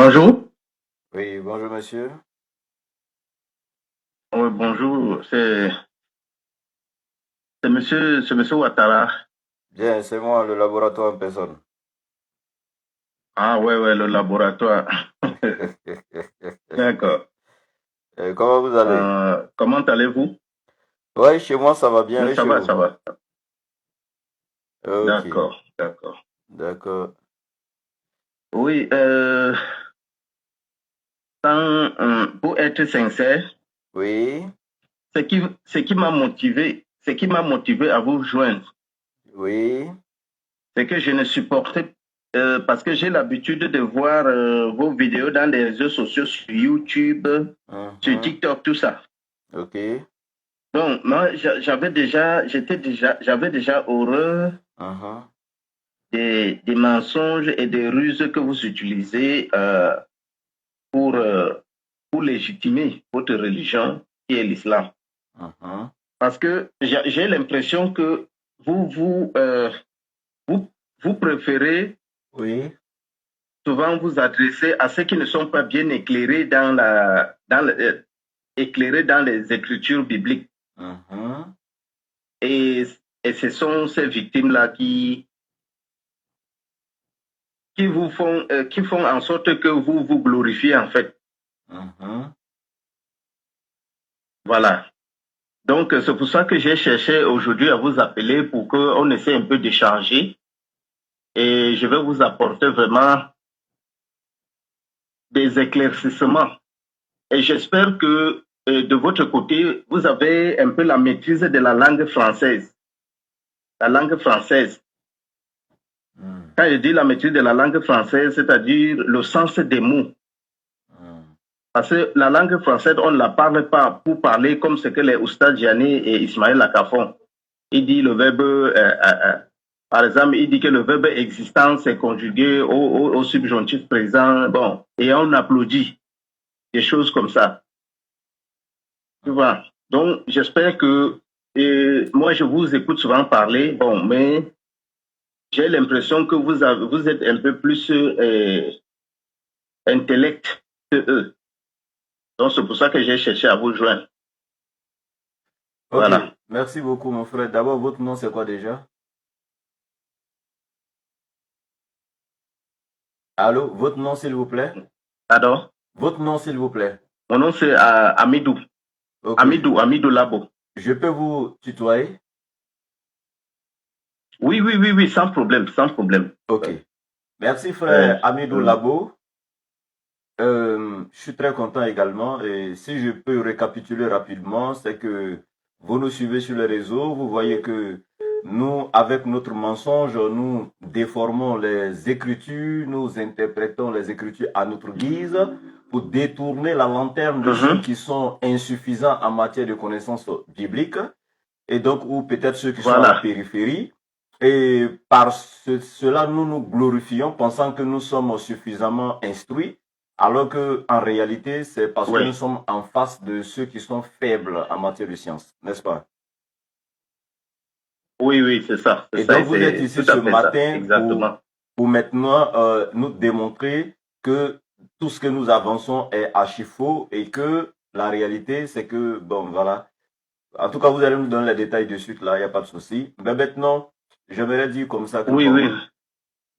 bonjour. Oui, bonjour monsieur. Oui, bonjour. C'est monsieur Ouattara. Bien, c'est moi, le laboratoire en personne. Ah, ouais, ouais, le laboratoire. D'accord. Comment vous allez? Comment allez-vous? Oui, chez moi ça va bien Oui, et ça chez va, vous? ça va. Ok, D'accord, d'accord. d'accord. Oui, pour être sincère, Oui, ce qui m'a motivé à vous joindre, oui. c'est que je ne supportais parce que j'ai l'habitude de voir vos vidéos dans les réseaux sociaux sur YouTube, sur Mhm, TikTok, tout ça. ok. Donc, moi, j'avais déjà horreur Mhm, des mensonges et des ruses que vous utilisez pour, euh, pour légitimer votre religion, qui est l'islam. mhm. Parce que j'ai l'impression que vous, vous, euh, vous, vous préférez Oui. souvent vous adresser à ceux qui ne sont pas bien éclairés éclairés dans les écritures bibliques. Mhm. Et, et ce sont ces victimes-là qui font en sorte que vous vous glorifiez en fait. Mhm. Voilà. Donc, c'est pour ça que j'ai cherché aujourd'hui à vous appeler pour qu'on essaie un peu d'échanger et je vais vous apporter vraiment des éclaircissements. Et j'espère que de votre côté, vous avez un peu la maîtrise de la langue française. La langue française. Mhm. Quand je dis la maîtrise de la langue française, c'est-à-dire le sens des mots. Mhm. Parce que la langue française, on ne la parle pas pour parler comme ce que les Oustad Diané et Ismaël Laka font. Il dit le verbe, par exemple, il dit que le verbe existant est conjugué au subjonctif présent. Bon, et on applaudit des choses comme ça. Tu vois. Donc, j'espère que moi, je vous écoute souvent parler, bon, mais j'ai l'impression que vous êtes un peu plus intellect que eux. Donc, c'est pour ça que j'ai cherché à vous joindre. Ok, Voilà. merci beaucoup mon frère. D'abord, votre nom c'est quoi déjà? Allô, votre nom s'il vous plaît? Pardon? Votre nom s'il vous plaît. Mon nom, c'est Amidou. Ok, Amidou Labo. je peux vous tutoyer? Oui, oui, oui, oui, sans problème, sans problème. Ok. Merci Euh, frère Amidou euh, Labo. Je suis très content également. Et si je peux récapituler rapidement, c'est que vous nous suivez sur les réseaux, vous voyez que nous, avec notre mensonge, nous déformons les écritures, nous interprétons les écritures à notre guise pour détourner la lanterne de ceux mhm, qui sont insuffisants en matière de connaissances bibliques et donc ou peut-être ceux qui sont à la voilà. périphérie. Et par cela, nous nous glorifions, pensant que nous sommes suffisamment instruits, alors que en réalité, c'est parce que Oui, nous sommes en face de ceux qui sont faibles en matière de science, n'est-ce pas? oui, oui, c'est Et ça, donc, et vous êtes c'est ici tout ce à fait ça, matin exactement. pour maintenant nous démontrer que tout ce que nous avançons est archi faux et que la réalité, c'est que, bon, voilà. En tout cas, vous allez nous donner les détails de suite, là, il n'y a pas de souci. Mais maintenant, j'aimerais dire comme ça que, Oui, bon, oui,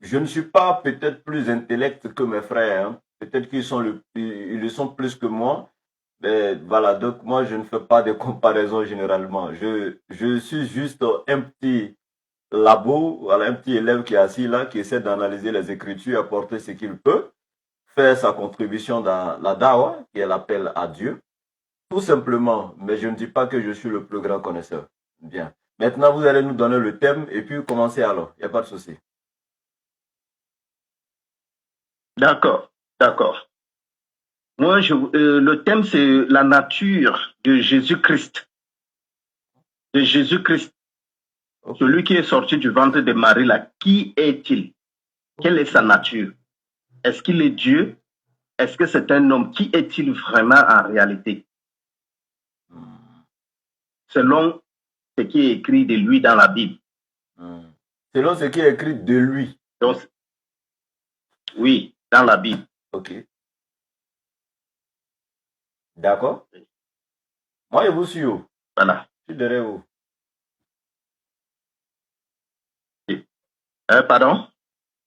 je ne suis pas peut-être plus intellect que mes frères, hein. Peut-être ils le sont plus que moi. Mais voilà, donc moi, je ne fais pas de comparaison généralement. Je suis juste un petit labo, voilà, un petit élève qui est assis là, qui essaie d'analyser les écritures, apporter ce qu'il peut, faire sa contribution dans la dawa, qui est l'appel à Dieu. Tout simplement, mais je ne dis pas que je suis le plus grand connaisseur. Bien. Maintenant, vous allez nous donner le thème et puis commencer alors. Il n'y a pas de souci. d'accord, d'accord. Moi, le thème, c'est la nature de Jésus-Christ. De Jésus-Christ, Ok. celui qui est sorti du ventre de Marie, là. Qui est-il? Quelle est Ok. sa nature? Est-ce qu'il est Dieu? Est-ce que c'est un homme? Qui est-il vraiment en réalité? Hmm. Selon ce qui est écrit de lui dans la Bible. Hmm. Selon ce qui est écrit de lui. Donc, oui, dans la Bible. Ok. D'accord. Moi, je vous suis. Voilà. Je suis derrière vous. Pardon?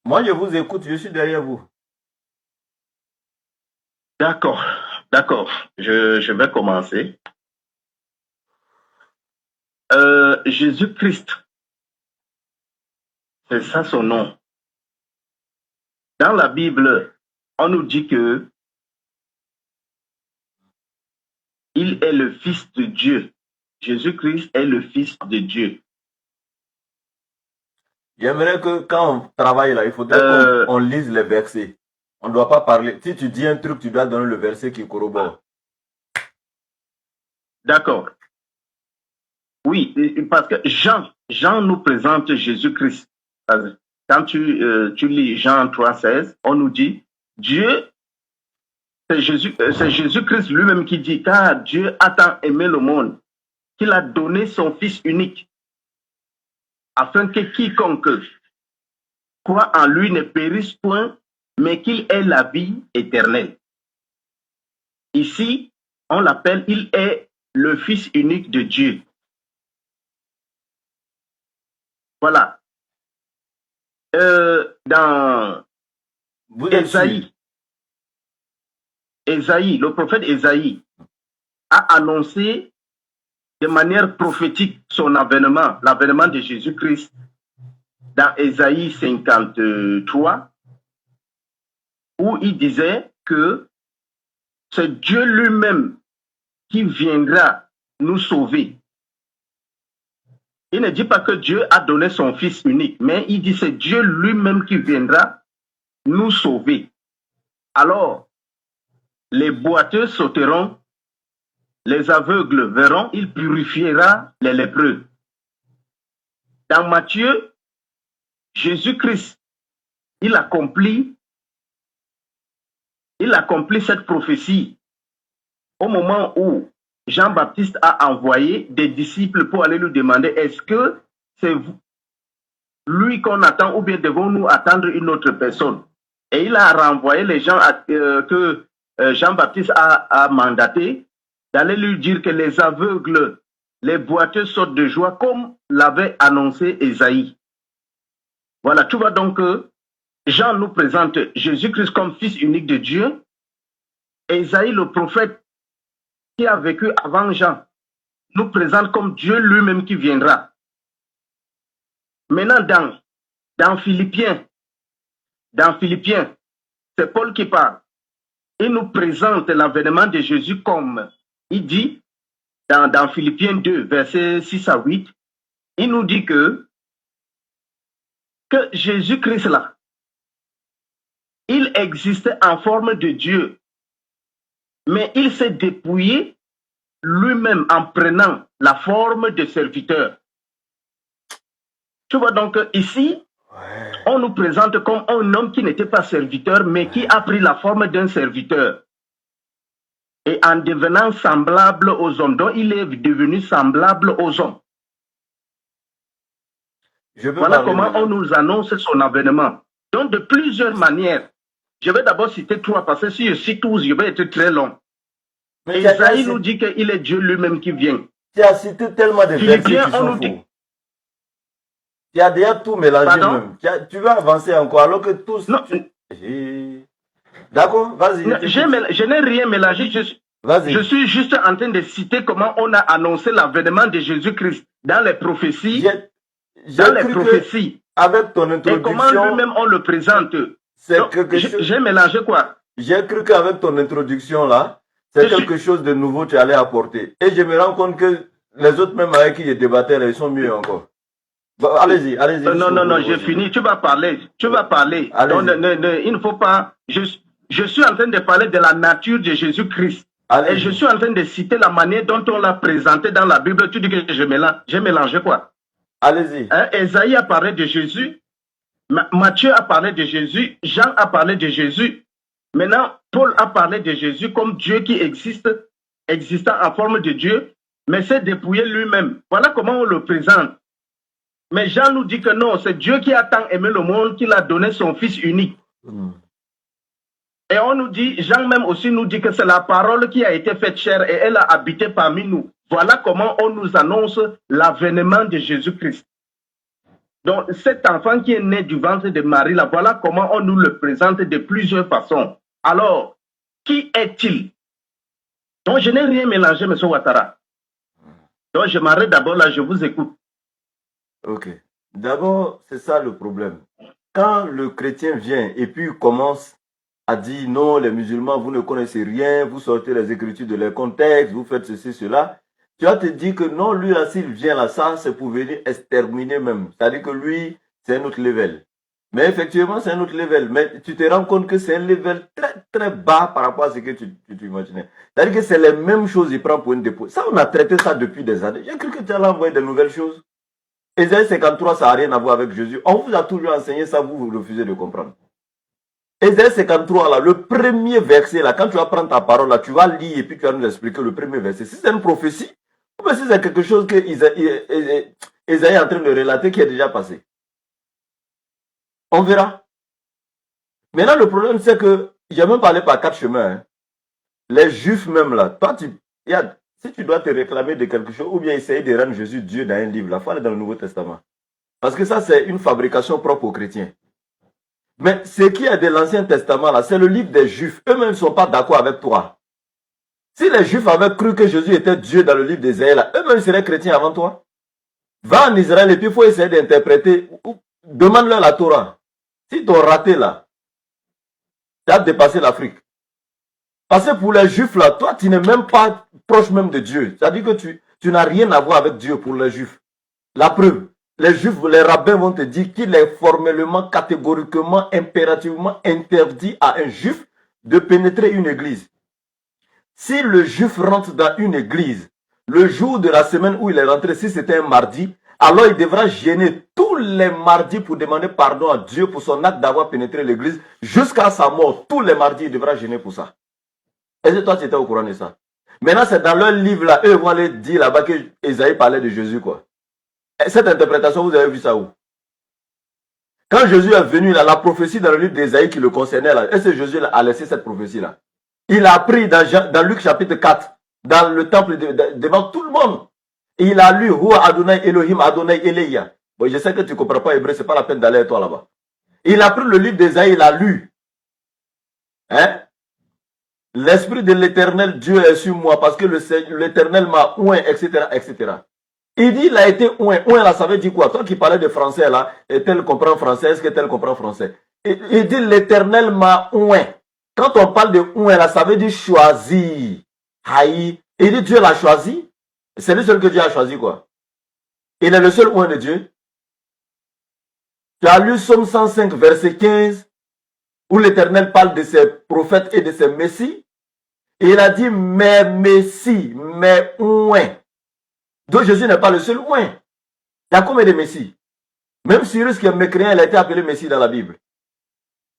Moi, je vous écoute, je suis derrière vous. D'accord, d'accord. Je vais commencer. Jésus-Christ, c'est ça son nom. Dans la Bible, on nous dit que il est le Fils de Dieu. Jésus-Christ est le Fils de Dieu. J'aimerais que quand on travaille là, il faudrait qu'on lise les versets. On ne doit pas parler. Si tu dis un truc, tu dois donner le verset qui corrobore. D'accord. Oui, parce que Jean nous présente Jésus-Christ. Quand tu lis Jean 3,16, on nous dit, Dieu, c'est Jésus-Christ lui-même qui dit, car Dieu a tant aimé le monde, qu'il a donné son Fils unique, afin que quiconque croit en lui ne périsse point, mais qu'il ait la vie éternelle. Ici, on l'appelle, il est le Fils unique de Dieu. Voilà. Dans Ésaïe, le prophète Ésaïe a annoncé de manière prophétique son avènement, l'avènement de Jésus-Christ dans Ésaïe 53, où il disait que c'est Dieu lui-même qui viendra nous sauver. Il ne dit pas que Dieu a donné son Fils unique, mais il dit que c'est Dieu lui-même qui viendra nous sauver. Alors, les boiteux sauteront, les aveugles verront, il purifiera les lépreux. Dans Matthieu, Jésus-Christ, il accomplit cette prophétie au moment où Jean-Baptiste a envoyé des disciples pour aller lui demander, est-ce que c'est lui qu'on attend ou bien devons-nous attendre une autre personne? Et il a renvoyé les gens que Jean-Baptiste a mandaté d'aller lui dire que les aveugles, les boiteux sortent de joie comme l'avait annoncé Ésaïe. Voilà, tu vois donc que Jean nous présente Jésus-Christ comme Fils unique de Dieu. Ésaïe, le prophète qui a vécu avant Jean, nous présente comme Dieu lui-même qui viendra. Maintenant, dans Philippiens, c'est Paul qui parle. Il nous présente l'avènement de Jésus comme, il dit, dans Philippiens 2, versets 6 à 8, il nous dit que Jésus-Christ là, il existait en forme de Dieu, mais il s'est dépouillé lui-même en prenant la forme de serviteur. Tu vois donc ici, on nous présente comme un homme qui n'était pas serviteur, mais qui a pris la forme d'un serviteur. Et en devenant semblable aux hommes, donc il est devenu semblable aux hommes. Voilà comment on nous annonce son avènement. Donc de plusieurs manières. Je vais d'abord citer 3, parce que si je cite 12, je vais être très long. Mais Isaïe nous dit qu'il est Dieu lui-même qui vient. Tu as cité tellement de versets qui sont faux. Tu as déjà tout mélangé même. Tu vas avancer encore alors que tous... Non. D'accord, vas-y. Je n'ai rien mélangé. Je suis juste en train de citer comment on a annoncé l'avènement de Jésus-Christ dans les prophéties. Avec ton introduction... Et comment lui-même on le présente. J'ai mélangé quoi? J'ai cru qu'avec ton introduction là, c'est quelque chose de nouveau que tu allais apporter. Et je me rends compte que les autres même avec qui je débattais, ils sont mieux encore. Bon, allez-y. Non, j'ai fini. Tu vas parler. Donc, il ne faut pas... Je suis en train de parler de la nature de Jésus-Christ. Et je suis en train de citer la manière dont on l'a présenté dans la Bible. Tu dis que j'ai mélangé quoi? Allez-y. Ésaïe a parlé de Jésus. Matthieu a parlé de Jésus. Jean a parlé de Jésus. Maintenant, Paul a parlé de Jésus comme Dieu qui existant en forme de Dieu, mais s'est dépouillé lui-même. Voilà comment on le présente. Mais Jean nous dit que non, c'est Dieu qui a tant aimé le monde qu'il a donné son Fils unique. Et on nous dit, Jean même aussi nous dit que c'est la parole qui a été faite chair et elle a habité parmi nous. Voilà comment on nous annonce l'avènement de Jésus-Christ. Donc cet enfant qui est né du ventre de Marie, là, voilà comment on nous le présente de plusieurs façons. Alors, qui est-il? Donc je n'ai rien mélangé, M. Ouattara. Donc je m'arrête d'abord là, je vous écoute. Ok. D'abord, c'est ça le problème. Quand le chrétien vient et puis commence à dire non, les musulmans, vous ne connaissez rien, vous sortez les écritures de leur contexte, vous faites ceci, cela, tu vas te dire que non, lui là, s'il vient là, ça, c'est pour venir exterminer même. C'est-à-dire que lui, c'est un autre level. Mais effectivement, c'est un autre level. Mais tu te rends compte que c'est un level très, très bas par rapport à ce que tu imaginais. C'est-à-dire que c'est les mêmes choses, il prend pour une dépôt. Ça, on a traité ça depuis des années. J'ai cru que tu allais envoyer de nouvelles choses. Ésaïe 53, ça n'a rien à voir avec Jésus. On vous a toujours enseigné ça, vous refusez de comprendre. Ésaïe 53, là, le premier verset, là, quand tu vas prendre ta parole, là, tu vas lire et puis tu vas nous expliquer le premier verset. Si c'est une prophétie, ou bien si c'est quelque chose que Ésaïe est en train de relater qui est déjà passé. On verra. Maintenant, le problème, c'est que, j'ai même parlé par 4 chemins. Hein. Les juifs même, là, toi, si tu dois te réclamer de quelque chose, ou bien essayer de rendre Jésus Dieu dans un livre, là, il faut aller dans le Nouveau Testament. Parce que ça, c'est une fabrication propre aux chrétiens. Mais ce qui est de l'Ancien Testament, là, c'est le livre des Juifs. Eux-mêmes ne sont pas d'accord avec toi. Si les Juifs avaient cru que Jésus était Dieu dans le livre d'Ésaïe, là, eux-mêmes seraient chrétiens avant toi. Va en Israël et puis il faut essayer d'interpréter. Demande-leur la Torah. Si tu as raté là, tu as dépassé l'Afrique. Parce que pour les Juifs, là, toi, tu n'es même pas proche même de Dieu. C'est-à-dire que tu n'as rien à voir avec Dieu pour les Juifs. La preuve. Les Juifs, les rabbins vont te dire qu'il est formellement, catégoriquement, impérativement interdit à un Juif de pénétrer une église. Si le Juif rentre dans une église, le jour de la semaine où il est rentré, si c'était un mardi, alors il devra gêner tous les mardis pour demander pardon à Dieu pour son acte d'avoir pénétré l'église jusqu'à sa mort. Tous les mardis, il devra gêner pour ça. Est-ce que toi, tu étais au courant de ça? Maintenant, c'est dans leur livre là, eux vont aller dire là-bas que Ésaïe parlait de Jésus, quoi. Cette interprétation, vous avez vu ça où? Quand Jésus est venu, là, la prophétie dans le livre d'Ésaïe qui le concernait, là, est-ce que Jésus a laissé cette prophétie-là? Il a appris dans Luc chapitre 4, dans le temple devant tout le monde. Et il a lu Hua Adonai Elohim Adonai Eleia. Bon, je sais que tu ne comprends pas hébreu, c'est pas la peine d'aller toi là-bas. Il a pris le livre d'Ésaïe, il a lu. Hein? L'esprit de l'éternel Dieu est sur moi parce que l'éternel m'a oint, etc., etc. Il dit, il a été oint. Oint, là, ça veut dire quoi? Toi qui parlais de français, là, et tel comprend français, est-ce que tel comprend français? Il dit, l'éternel m'a oint. Quand on parle de oint, là, ça veut dire choisir. Haï. Il dit, Dieu l'a choisi. C'est le seul que Dieu a choisi, quoi. Il est le seul oint de Dieu. Tu as lu Somme 105, verset 15, où l'éternel parle de ses prophètes et de ses messies. Et il a dit, mes messies, mes oints. Donc Jésus n'est pas le seul oint. Il y a combien de messies? Même Cyrus qui est mécréant, il a été appelé messie dans la Bible.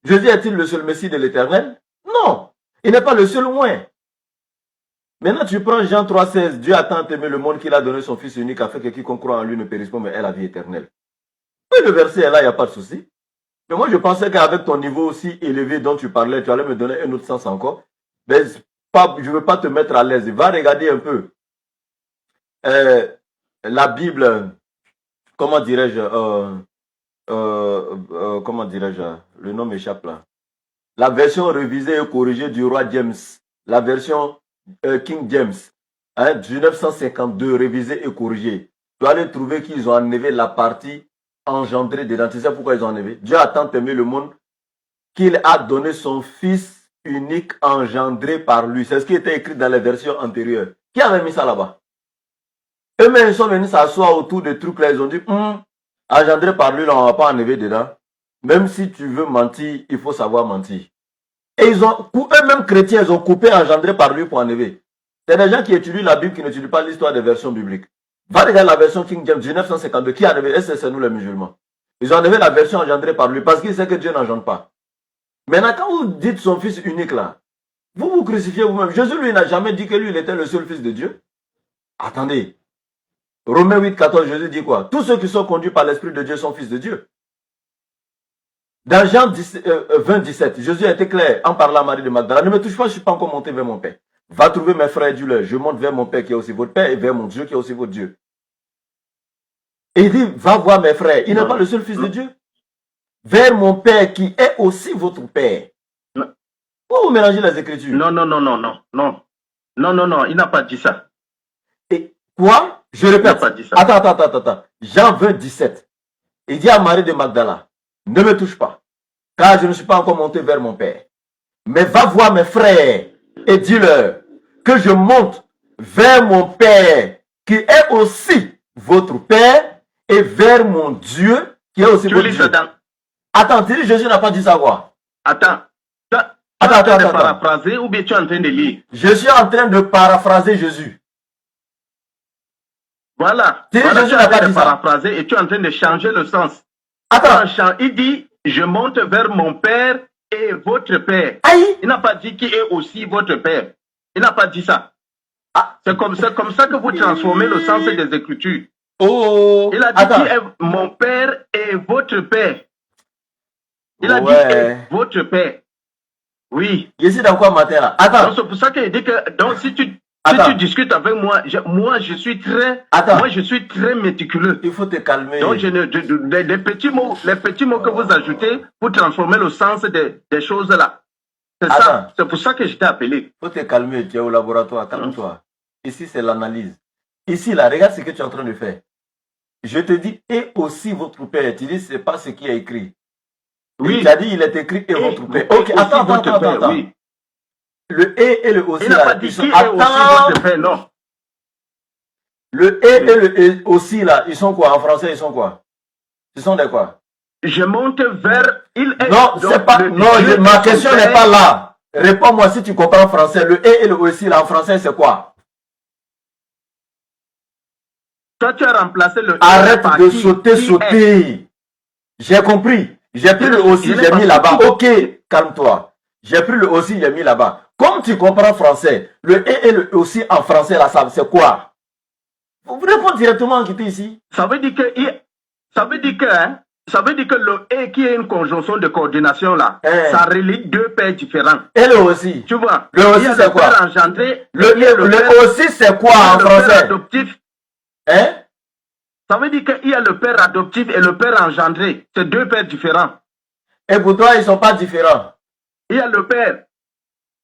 Jésus est-il le seul messie de l'éternel? Non. Il n'est pas le seul oint. Maintenant tu prends Jean 3,16. Dieu a tant aimé le monde qu'il a donné son Fils unique afin que quiconque croit en lui ne périsse pas mais ait la vie éternelle. Oui, le verset est là, il n'y a pas de souci. Mais moi je pensais qu'avec ton niveau aussi élevé dont tu parlais, tu allais me donner un autre sens encore. Mais je ne veux pas te mettre à l'aise. Va regarder un peu. La Bible, comment dirais-je, le nom m'échappe là. La version révisée et corrigée du roi James, la version King James, hein, 1952, révisée et corrigée. Tu vas aller trouver qu'ils ont enlevé la partie engendrée dedans. Tu sais pourquoi ils ont enlevé? Dieu a tant aimé le monde qu'il a donné son Fils unique engendré par lui. C'est ce qui était écrit dans les versions antérieures. Qui avait mis ça là-bas? Eux-mêmes, ils sont venus s'asseoir autour de trucs là, ils ont dit, engendré par lui, là, on ne va pas enlever dedans. Même si tu veux mentir, il faut savoir mentir. Et ils ont, eux-mêmes chrétiens, ils ont coupé engendré par lui pour enlever. C'est des gens qui étudient la Bible, qui n'étudient pas l'histoire des versions bibliques. Va regarder la version King James 1952, qui a enlevé? Est-ce que c'est nous les musulmans? Ils ont enlevé la version engendrée par lui, parce qu'ils savent que Dieu n'engendre pas. Maintenant, quand vous dites son Fils unique là, vous vous crucifiez vous-même. Jésus, lui, n'a jamais dit que lui, il était le seul Fils de Dieu. Attendez. Romains 8, 14, Jésus dit quoi? Tous ceux qui sont conduits par l'Esprit de Dieu sont fils de Dieu. Dans Jean 20, 17, Jésus a été clair en parlant à Marie de Magdala. Ne me touche pas, je ne suis pas encore monté vers mon Père. Va trouver mes frères et dis-leur, je monte vers mon Père qui est aussi votre Père et vers mon Dieu qui est aussi votre Dieu. Et il dit, va voir mes frères. Il n'est pas le seul fils de Dieu. Vers mon Père qui est aussi votre Père. Pourquoi vous mélangez les Écritures? Non, il n'a pas dit ça. Et quoi? Je répète. Il n'a pas dit ça. Attends. Jean 20, 17. Il dit à Marie de Magdala, ne me touche pas, car je ne suis pas encore monté vers mon Père. Mais va voir mes frères et dis-leur que je monte vers mon Père qui est aussi votre Père et vers mon Dieu qui est aussi votre Dieu. Attends, tu dis Jésus n'a pas dit ça quoi? Attends. Tu es en train de paraphraser ou bien tu es en train de lire? Je suis en train de paraphraser Jésus. Voilà. Tu dis Jésus n'a pas dit ça. Paraphraser et tu es en train de changer le sens. Attends. Il dit, je monte vers mon Père et votre Père. Aïe. Il n'a pas dit qui est aussi votre Père. Il n'a pas dit ça. C'est comme ça que vous transformez le sens des Écritures. Il a dit qui est mon Père et votre Père. Il a dit votre Père. Oui. Je suis dans quoi matin là? Attends. Donc c'est pour ça qu'il dit que donc si tu discutes avec moi, je suis très méticuleux. Il faut te calmer. Donc les petits mots que vous ajoutez pour transformer le sens des choses là. C'est ça. C'est pour ça que je t'ai appelé. Il faut te calmer, tu es au laboratoire, calme-toi. Ici c'est l'analyse. Ici là, regarde ce que tu es en train de faire. Je te dis et aussi votre Père. Tu dis c'est pas ce qui est écrit. Oui. Tu as dit il est écrit et votre Père. Ok, attends. Oui. Le et le aussi là, ils sont... non. Le et le aussi là, ils sont quoi? En français, ils sont quoi? Ils sont des quoi? Je monte vers... Non, c'est pas... Non, ma question n'est pas là. Réponds-moi si tu comprends français. Le et le aussi là, en français, c'est quoi? Toi, tu as remplacé le... Arrête de sauter. J'ai compris. J'ai pris le aussi, j'ai mis là-bas. Ok, calme-toi. J'ai pris le aussi, j'ai mis là-bas. Comme tu comprends français, le et le aussi en français, là, c'est quoi? Vous répondez directement en quitté ici. Ça veut dire que le et qui est une conjonction de coordination là, ça relie deux pères différents. Et le aussi. Tu vois? Le aussi c'est quoi? Le aussi c'est quoi en français? Adoptif. Hein? Ça veut dire qu'il y a le père adoptif et le père engendré. C'est deux pères différents. Et pour toi, ils ne sont pas différents. Il y a le père.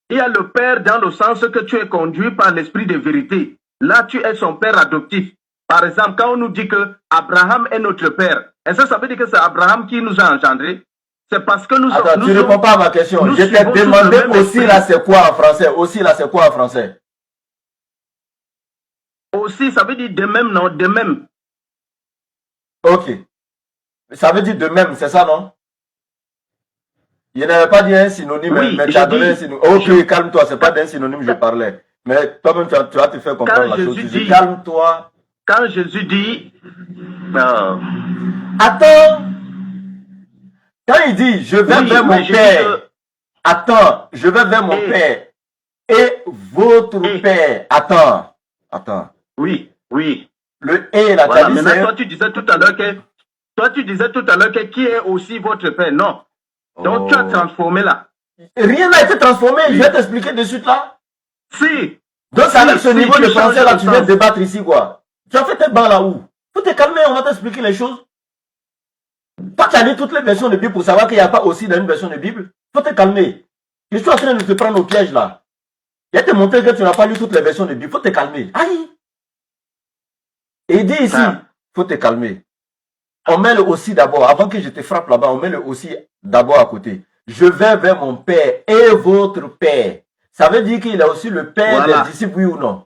Il y a le père dans le sens que tu es conduit par l'esprit de vérité. Là, tu es son père adoptif. Par exemple, quand on nous dit que Abraham est notre père, est-ce que ça veut dire que c'est Abraham qui nous a engendrés? C'est parce que nous Attends, tu ne réponds pas à ma question. Je t'ai demandé aussi là, c'est quoi en français? Aussi là, c'est quoi en français? Aussi, ça veut dire de même, non? De même. Ok. Ça veut dire de même, c'est ça, non? Il n'avait pas dit un synonyme, oui, mais tu as donné un synonyme. Ok, calme-toi, c'est pas d'un synonyme que je parlais. Mais toi-même, tu vas te faire comprendre la chose. Calme-toi. Quand Jésus dit... Attends. Quand il dit, je vais vers mon Père. Attends, je vais vers mon Père. Et votre Père. Attends. Oui. Le et là, voilà, maintenant, toi, tu disais tout à l'heure que qui est aussi votre Père. Non. Donc, tu as transformé là. Rien n'a été transformé. Je vais t'expliquer de suite là. Si. Donc, c'est avec ce niveau de français là, tu viens de débattre ici, quoi. Tu as fait tes bancs là-haut. Faut te calmer, on va t'expliquer les choses. Toi, tu as lu toutes les versions de Bible pour savoir qu'il n'y a pas aussi dans une version de Bible. Faut te calmer. Je suis en train de te prendre au piège là. Il a te montré que tu n'as pas lu toutes les versions de Bible. Faut te calmer. Aïe. Et il dit ici, faut te calmer. On met le aussi d'abord. Avant que je te frappe là-bas, on met le aussi d'abord à côté. Je vais vers mon Père et votre Père. Ça veut dire qu'il est aussi le Père des disciples, oui ou non?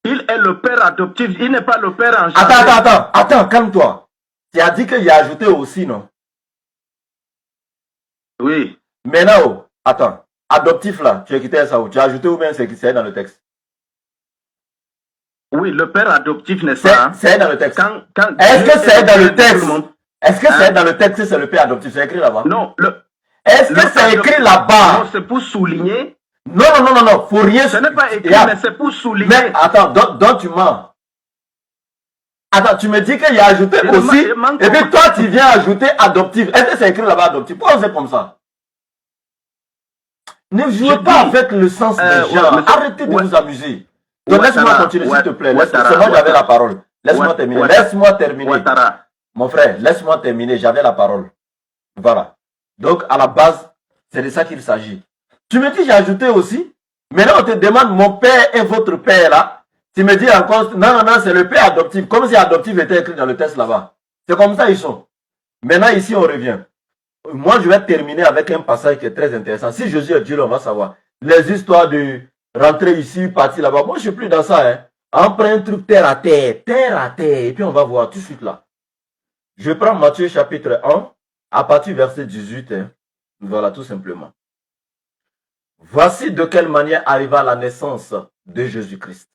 Il est le Père adoptif. Il n'est pas le Père engendré. Attends, calme-toi. Tu as dit qu'il a ajouté aussi, non? Oui. Maintenant, attends. Adoptif là, tu as quitté ça où? Tu as ajouté ou bien c'est dans le texte? Oui, le père adoptif, n'est-ce pas? C'est dans le texte. Est-ce que c'est dans le texte? Est-ce que c'est dans le texte, c'est le père adoptif? C'est écrit là-bas? Non. Est-ce que c'est écrit là-bas? Non, c'est pour souligner. Non. Faut rien. Ce n'est pas écrit, mais c'est pour souligner. Mais attends, donc tu mens. Attends, tu me dis qu'il y a ajouté aussi, et puis toi, tu viens ajouter adoptif. Est-ce que c'est écrit là-bas adoptif? Pourquoi c'est comme ça? Ne jouez pas avec le sens des gens. Arrêtez de vous amuser. Donc laisse-moi continuer, s'il te plaît. C'est moi, j'avais la parole. Laisse-moi terminer. Laisse-moi terminer. Mon frère, laisse-moi terminer. J'avais la parole. Voilà. Donc, à la base, c'est de ça qu'il s'agit. Tu me dis, j'ai ajouté aussi. Maintenant, on te demande, mon père est votre père là. Tu me dis encore, non, c'est le père adoptif. Comme si adoptif était écrit dans le texte là-bas. C'est comme ça ils sont. Maintenant, ici, on revient. Moi, je vais terminer avec un passage qui est très intéressant. Si Jésus est Dieu, on va savoir. Les histoires de rentrer ici, partir là-bas. Moi, je suis plus dans ça. Hein. On prend un truc terre à terre, et puis on va voir tout de suite là. Je prends Matthieu chapitre 1, à partir du verset 18. Hein. Voilà, tout simplement. Voici de quelle manière arriva la naissance de Jésus-Christ.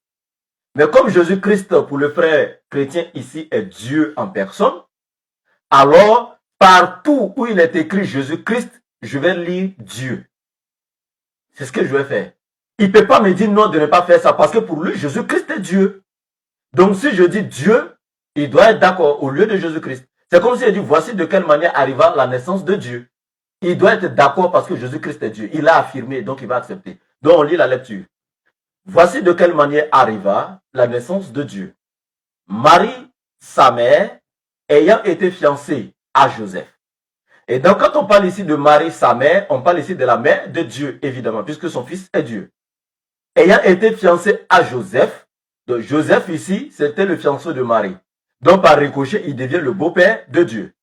Mais comme Jésus-Christ, pour le frère chrétien ici, est Dieu en personne, alors, partout où il est écrit Jésus-Christ, je vais lire Dieu. C'est ce que je vais faire. Il ne peut pas me dire non de ne pas faire ça, parce que pour lui, Jésus-Christ est Dieu. Donc, si je dis Dieu, il doit être d'accord au lieu de Jésus-Christ. C'est comme s'il dit, voici de quelle manière arriva la naissance de Dieu. Il doit être d'accord parce que Jésus-Christ est Dieu. Il a affirmé, donc il va accepter. Donc, on lit la lecture. Voici de quelle manière arriva la naissance de Dieu. Marie, sa mère, ayant été fiancée à Joseph. Et donc, quand on parle ici de Marie, sa mère, on parle ici de la mère de Dieu, évidemment, puisque son fils est Dieu. Ayant été fiancée à Joseph, donc Joseph ici, c'était le fiancé de Marie. Donc, par ricochet, il devient le beau-père de Dieu.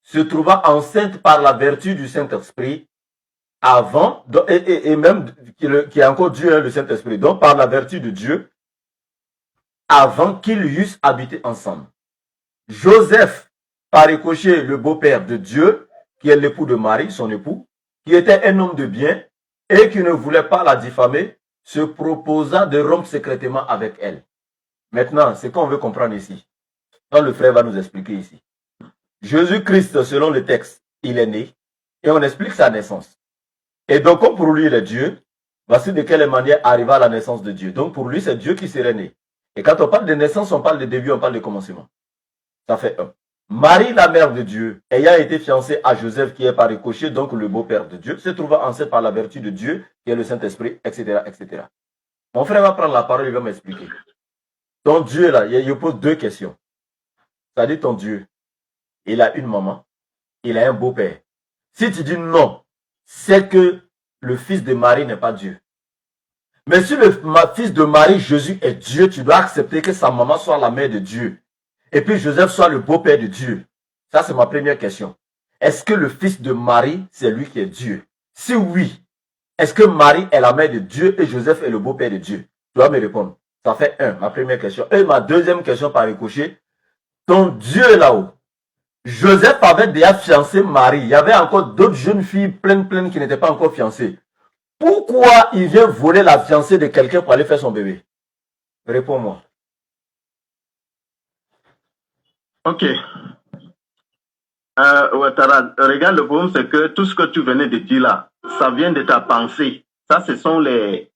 Se trouvant enceinte par la vertu du Saint-Esprit, avant, et même qui est encore Dieu, hein, le Saint-Esprit, donc par la vertu de Dieu, avant qu'ils eussent habité ensemble. Joseph, par ricochet, le beau-père de Dieu, qui est l'époux de Marie, son époux, qui était un homme de bien et qui ne voulait pas la diffamer, se proposa de rompre secrètement avec elle. Maintenant, c'est qu'on veut comprendre ici. Quand le frère va nous expliquer ici. Jésus-Christ, selon le texte, il est né et on explique sa naissance. Et donc, comme pour lui, il est Dieu, voici de quelle manière arriva la naissance de Dieu. Donc, pour lui, c'est Dieu qui serait né. Et quand on parle de naissance, on parle de début, on parle de commencement. Ça fait un. Marie, la mère de Dieu, ayant été fiancée à Joseph, qui est par ricochet, donc le beau-père de Dieu, se trouvant enceinte par la vertu de Dieu, qui est le Saint-Esprit, etc., etc. Mon frère va prendre la parole, il va m'expliquer. Ton Dieu, là, il pose deux questions. Ça dit ton Dieu, il a une maman, il a un beau-père. Si tu dis non, c'est que le fils de Marie n'est pas Dieu. Mais si le fils de Marie, Jésus, est Dieu, tu dois accepter que sa maman soit la mère de Dieu. Et puis Joseph soit le beau-père de Dieu. Ça, c'est ma première question. Est-ce que le fils de Marie, c'est lui qui est Dieu? Si oui, est-ce que Marie est la mère de Dieu et Joseph est le beau-père de Dieu? Tu dois me répondre. Ça fait un, ma première question. Et ma deuxième question par ricochet, ton Dieu là-haut, Joseph avait déjà fiancé Marie. Il y avait encore d'autres jeunes filles pleines qui n'étaient pas encore fiancées. Pourquoi il vient voler la fiancée de quelqu'un pour aller faire son bébé? Réponds-moi. Ok. Ouattara, regarde, le problème, c'est que tout ce que tu venais de dire là, ça vient de ta pensée. Ça, ce sont les...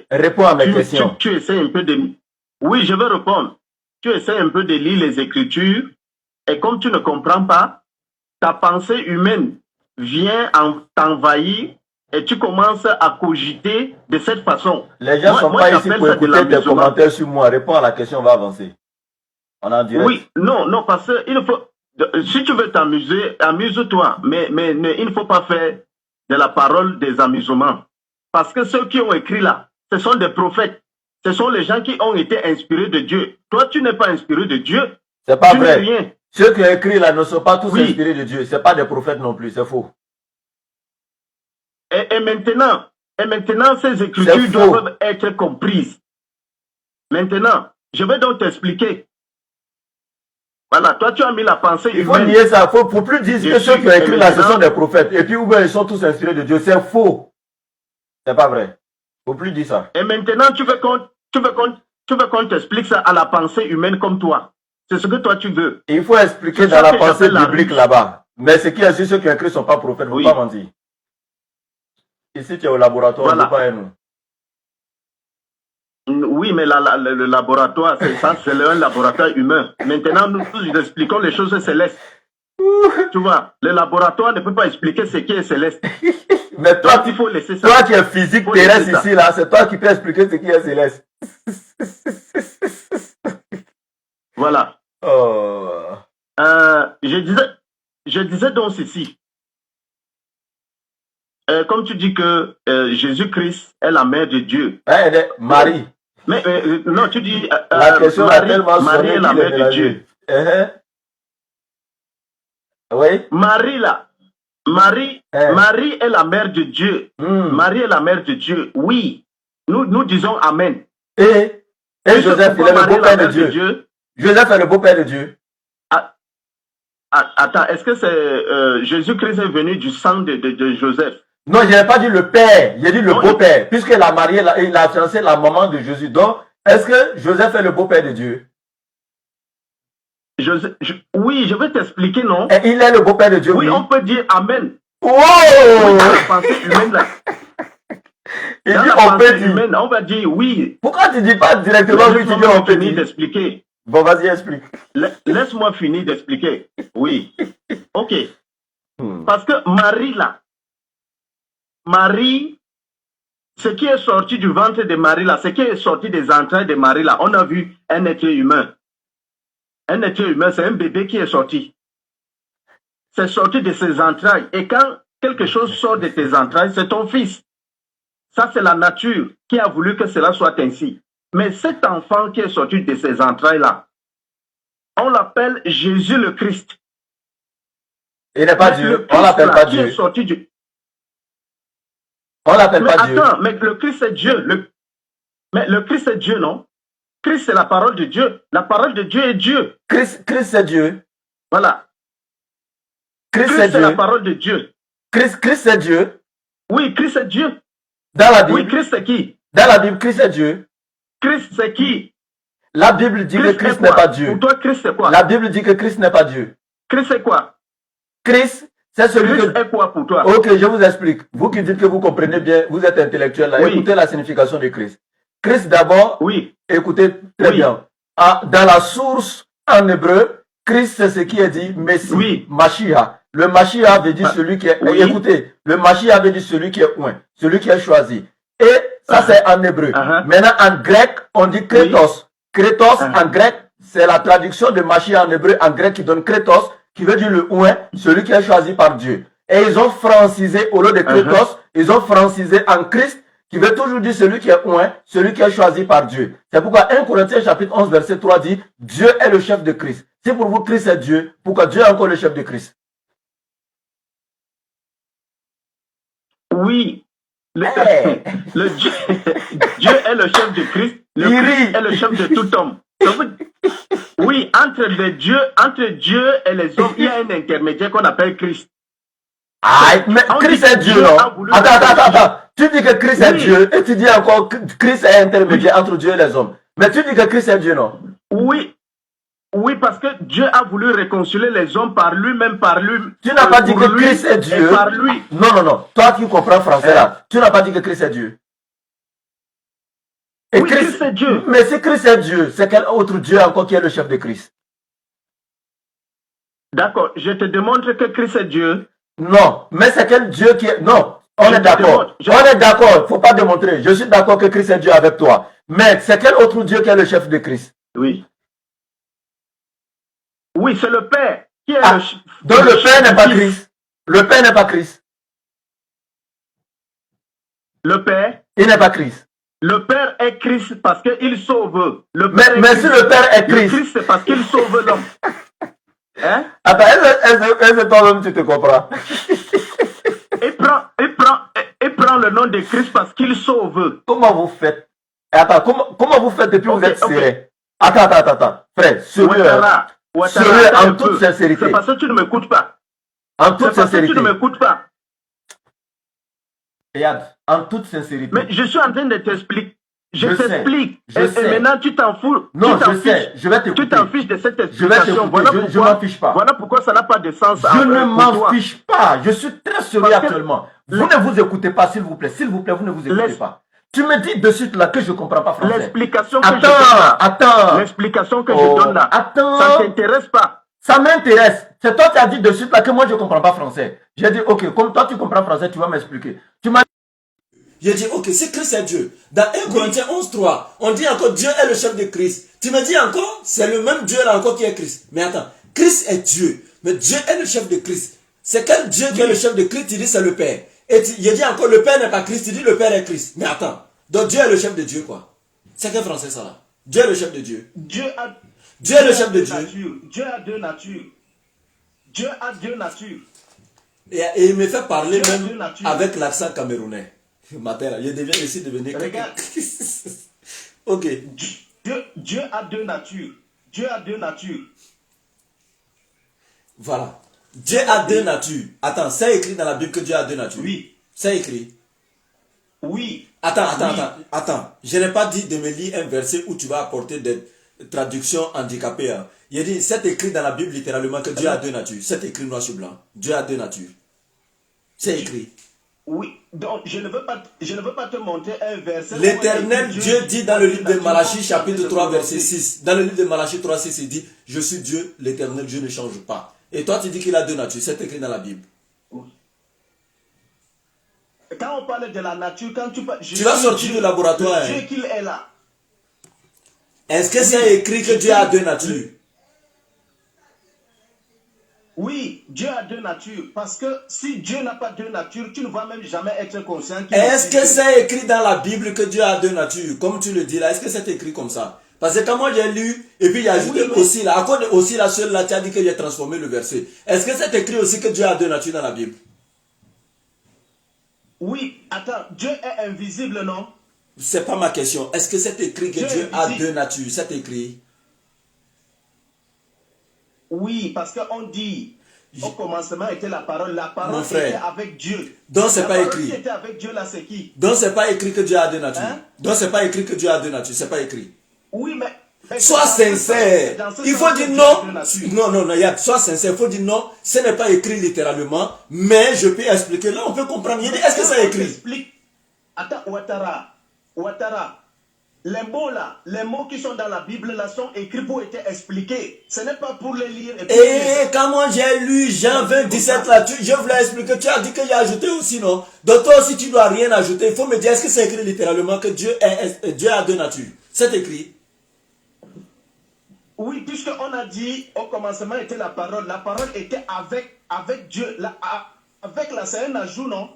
Réponds à mes questions. Tu essaies un peu de... Oui, je vais répondre. Tu essaies un peu de lire les Écritures et comme tu ne comprends pas, ta pensée humaine vient t'envahir et tu commences à cogiter de cette façon. Les gens ne sont pas ici pour écouter tes commentaires sur moi. Réponds à la question, on va avancer. On en direct. Oui, non, parce que il faut... Si tu veux t'amuser, amuse-toi, mais il ne faut pas faire de la parole des amusements. Parce que ceux qui ont écrit là, ce sont des prophètes. Ce sont les gens qui ont été inspirés de Dieu. Toi, tu n'es pas inspiré de Dieu. C'est pas vrai. Rien. Ceux qui ont écrit là ne sont pas tous inspirés de Dieu. Ce n'est pas des prophètes non plus, c'est faux. Et maintenant, ces écritures doivent être comprises. Maintenant, je vais donc t'expliquer. Voilà, toi tu as mis la pensée humaine. Il faut nier ça, faut plus dire que ceux qui ont écrit là, ce sont des prophètes. Et puis, ils sont tous inspirés de Dieu. C'est faux. C'est pas vrai. Faut plus dire ça. Et maintenant, tu veux qu'on t'explique ça à la pensée humaine comme toi. C'est ce que toi tu veux. Il faut expliquer dans la pensée biblique là-bas. Mais ce qui est sûr, ceux qui ont écrit ne sont pas prophètes, ne faut pas mentir. Ici, tu es au laboratoire, voilà. Pas nous. Oui, mais le laboratoire, c'est ça, c'est un laboratoire humain. Maintenant, nous expliquons les choses célestes. Tu vois, le laboratoire ne peut pas expliquer ce qui est céleste. Mais toi, il faut laisser ça. Toi qui es physique terrestre ici, là, c'est toi qui peux expliquer ce qui est céleste. Voilà. Oh. Je disais donc ceci. Comme tu dis que Jésus-Christ est la mère de Dieu. Marie. Mais non, tu dis la question Marie est la mère de Dieu. Oui. Marie là. Marie est la mère de Dieu. Marie est la mère de Dieu. Oui. Nous disons Amen. Et Joseph, il est le beau-père de Dieu. Joseph est le beau-père de Dieu. Attends, est-ce que c'est Jésus-Christ est venu du sang de Joseph? Non, je n'ai pas dit le père, j'ai dit le beau-père, puisqu'il a marié, il a fiancé la maman de Jésus. Donc, est-ce que Joseph est le beau-père de Dieu? Oui, je vais t'expliquer, non? Et il est le beau-père de Dieu, oui. On peut dire Amen. Oh! Oui, dans la pensée humaine, là. Dans la pensée humaine, on va dire oui. Pourquoi tu ne dis pas directement oui, tu dis on peut dire? D'expliquer. Bon, vas-y, explique. Laisse-moi finir d'expliquer. Oui. Ok. Parce que Marie, là, Marie, ce qui est sorti du ventre de Marie, là, ce qui est sorti des entrailles de Marie, là, on a vu un être humain. Un être humain, c'est un bébé qui est sorti. C'est sorti de ses entrailles. Et quand quelque chose sort de tes entrailles, c'est ton fils. Ça, c'est la nature qui a voulu que cela soit ainsi. Mais cet enfant qui est sorti de ses entrailles-là, on l'appelle Jésus le Christ. Il n'est pas Dieu. On l'appelle pas Dieu. On l'appelle pas Dieu. Attends, mais le Christ c'est Dieu. Mais le Christ c'est Dieu, non? Christ c'est la parole de Dieu. La parole de Dieu est Dieu. Christ c'est Dieu. Voilà. Christ c'est la parole de Dieu. Christ c'est Dieu. Oui, Christ c'est Dieu. Dans la Bible. Oui, Christ c'est qui? Dans la Bible, Christ c'est Dieu. Christ c'est qui? La Bible dit que Christ n'est pas Dieu. Pour toi, Christ c'est quoi? La Bible dit que Christ n'est pas Dieu. Christ c'est quoi? Christ, c'est celui Christ est quoi pour toi? Ok, je vous explique. Vous qui dites que vous comprenez bien, vous êtes intellectuel là. Oui. Écoutez la signification de Christ. Christ d'abord, oui. Écoutez très bien. Dans la source en hébreu, Christ c'est ce qui est dit Messie, oui. Mashiach. Le Mashiach veut dire celui qui est... Oui. Écoutez, le Mashiach veut dire celui qui est oint, celui qui est choisi. Et ça c'est en hébreu. Maintenant en grec, on dit Kretos. Kretos en grec, c'est la traduction de Mashiach en hébreu, en grec qui donne Kretos, qui veut dire le oint, celui qui est choisi par Dieu. Et ils ont francisé, au lieu de Kretos, ils ont francisé en Christ, qui veut toujours dire celui qui est oint, celui qui est choisi par Dieu. C'est pourquoi 1 Corinthiens chapitre 11 verset 3 dit, Dieu est le chef de Christ. Si pour vous Christ est Dieu, pourquoi Dieu est encore le chef de Christ? Oui. Dieu est le chef de Christ. Le Christ est le chef de tout homme. Oui, entre Dieu et les hommes, il y a un intermédiaire qu'on appelle Christ. Ah, mais Christ est Dieu, non? Attends. Tu dis que Christ est Dieu et tu dis encore que Christ est intermédiaire entre Dieu et les hommes. Mais tu dis que Christ est Dieu, non? Oui, parce que Dieu a voulu réconcilier les hommes par lui-même, par lui. Tu n'as pas dit que Christ est Dieu. Par lui. Non. Toi qui comprends français là, tu n'as pas dit que Christ est Dieu. Et oui, Christ est Dieu. Mais si Christ est Dieu, c'est quel autre Dieu encore qui est le chef de Christ? D'accord, je te démontre que Christ est Dieu. Non, mais c'est quel Dieu qui est... Non, on est d'accord. On est d'accord, il ne faut pas démontrer. Je suis d'accord que Christ est Dieu avec toi. Mais c'est quel autre Dieu qui est le chef de Christ? Oui. Oui, c'est le Père qui est donc le Père n'est pas Christ. Le Père n'est pas Christ. Le Père? Il n'est pas Christ. Le Père est Christ parce qu'il sauve. Mais si le Père est Christ... Le Christ, c'est parce qu'il sauve l'homme. Hein? Attends, est-ce que toi-même tu te comprends? Il prend le nom de Christ parce qu'il sauve. Comment vous faites? Attends, comment vous faites depuis que vous êtes serré? Attends. Frère, sérieux, en toute sincérité. C'est parce que tu ne m'écoutes pas. En toute sincérité. Tu ne m'écoutes pas. Regarde, en toute sincérité. Mais je suis en train de t'expliquer. Je t'explique. Et maintenant, tu t'en fous. Non, je sais. Je vais t'écouter. Tu t'en fiches de cette explication. Je m'en fiche pas. Voilà pourquoi ça n'a pas de sens. Je ne m'en fiche pas. Je suis très sérieux actuellement. Vous ne vous écoutez pas, s'il vous plaît. S'il vous plaît, vous ne vous écoutez pas. Tu me dis de suite là que je ne comprends pas français. L'explication que je donne là. Attends. L'explication que je donne là. Attends. Ça ne t'intéresse pas. Ça m'intéresse. C'est toi qui as dit de suite là que moi je ne comprends pas français. J'ai dit, ok, comme toi tu comprends français, tu vas m'expliquer. Tu m'as J'ai dit, ok, si Christ est Dieu, dans 1 Corinthiens 11.3, on dit encore Dieu est le chef de Christ. Tu me dis encore, c'est le même Dieu là encore qui est Christ. Mais attends, Christ est Dieu, mais Dieu est le chef de Christ. C'est quel Dieu qui est le chef de Christ? Tu dis c'est le Père. Et j'ai dit encore, le Père n'est pas Christ, tu dis le Père est Christ. Mais attends, donc Dieu est le chef de Dieu quoi? C'est quel français ça là? Dieu est le chef de Dieu. Dieu est le chef de Dieu. Dieu a deux natures. Dieu a deux natures. Et il me fait parler même avec l'accent camerounais. Matin, je deviens ici devenir Regarde. Ok. Dieu a deux natures. Dieu a deux natures. Voilà. Dieu a deux natures. Attends, c'est écrit dans la Bible que Dieu a deux natures. Oui. C'est écrit. Oui. Attends. Je n'ai pas dit de me lire un verset où tu vas apporter des traductions handicapées. Hein. Il dit, c'est écrit dans la Bible littéralement que Dieu a deux natures. C'est écrit noir sur blanc. Dieu a deux natures. C'est écrit. Oui, donc je ne veux pas te montrer un verset. L'Éternel Dieu dit dans le livre de Malachie chapitre 3 verset 6. Dans le livre de Malachie 3 6, il dit, je suis Dieu, l'Éternel Dieu ne change pas. Et toi tu dis qu'il a deux natures, c'est écrit dans la Bible. Quand on parle de la nature, quand tu vas sortir du laboratoire. Dieu qu'il est là. Est-ce que c'est écrit que Dieu a deux natures? Oui, Dieu a deux natures. Parce que si Dieu n'a pas deux natures, tu ne vas même jamais être conscient. Est-ce que c'est écrit dans la Bible que Dieu a deux natures? Comme tu le dis là, est-ce que c'est écrit comme ça? Parce que quand moi j'ai lu, et puis il y a ajouté aussi là, à cause de aussi la seule là, tu as dit que j'ai transformé le verset. Est-ce que c'est écrit aussi que Dieu a deux natures dans la Bible? Oui, attends, Dieu est invisible, non? C'est pas ma question. Est-ce que c'est écrit que Dieu a deux natures? C'est écrit. Oui, parce qu'on dit, au commencement était la parole était avec Dieu. Donc c'est pas écrit. Qui était avec Dieu là, c'est qui? Donc c'est pas écrit que Dieu a deux natures. Hein? Donc c'est pas écrit que Dieu a deux natures, c'est pas écrit. Oui, mais sois sincère. Il faut dire non. Non, sois sincère. Il faut dire non, ce n'est pas écrit littéralement, mais je peux expliquer. Là, on peut comprendre. Est-ce que c'est écrit? Attends, Ouattara. Les mots qui sont dans la Bible là sont écrits pour être expliqués. Ce n'est pas pour les lire. Et quand moi j'ai lu Jean 20, 17 là, je voulais expliquer. Tu as dit que j'ai ajouté aussi, non? Donc toi aussi tu dois rien ajouter. Il faut me dire, est-ce que c'est écrit littéralement que Dieu a deux natures? C'est écrit. Oui, puisqu'on a dit au commencement était la parole. La parole était avec Dieu. Avec là, c'est un ajout, non?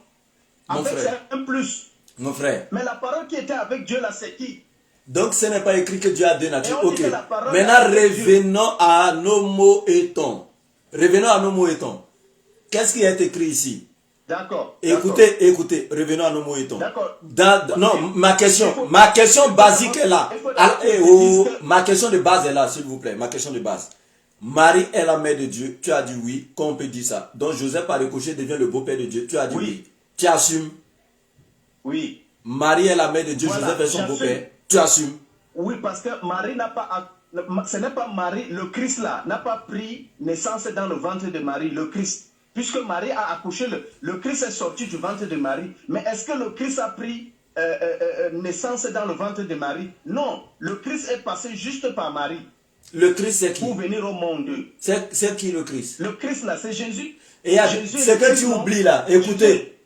Avec c'est un plus. Mon frère. Mais la parole qui était avec Dieu là, c'est qui? Donc ce n'est pas écrit que Dieu a deux natures. Ok. Maintenant revenons à nos mots et tons. Qu'est-ce qui est écrit ici? D'accord. Écoutez, revenons à nos mots et tons. D'accord. Non, ma question basique est là. Ma question de base est là, s'il vous plaît. Ma question de base. Marie est la mère de Dieu. Tu as dit oui. Comment on peut dire ça? Donc Joseph par ricochet devient le beau-père de Dieu. Tu as dit oui. Tu assumes? Oui. Marie est la mère de Dieu. Joseph est son beau-père. Tu assumes? Oui, parce que Marie n'a pas... Ce n'est pas Marie, le Christ là, n'a pas pris naissance dans le ventre de Marie, le Christ. Puisque Marie a accouché, le Christ est sorti du ventre de Marie. Mais est-ce que le Christ a pris naissance dans le ventre de Marie? Non, le Christ est passé juste par Marie. Le Christ c'est qui? Pour venir au monde. C'est qui le Christ? Le Christ là, c'est Jésus. Et c'est que tu oublies là.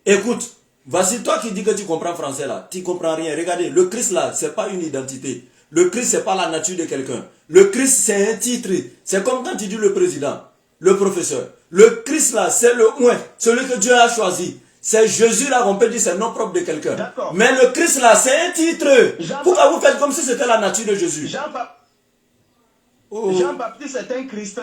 Écoute. Voici toi qui dis que tu comprends français là. Tu comprends rien. Regardez, le Christ là, c'est pas une identité. Le Christ, c'est pas la nature de quelqu'un. Le Christ, c'est un titre. C'est comme quand tu dis le président, le professeur. Le Christ là, c'est le moins, celui que Dieu a choisi. C'est Jésus là, on peut dire c'est le nom propre de quelqu'un. Mais le Christ là, c'est un titre. Pourquoi vous faites comme si c'était la nature de Jésus? Jean-Baptiste est un Christ.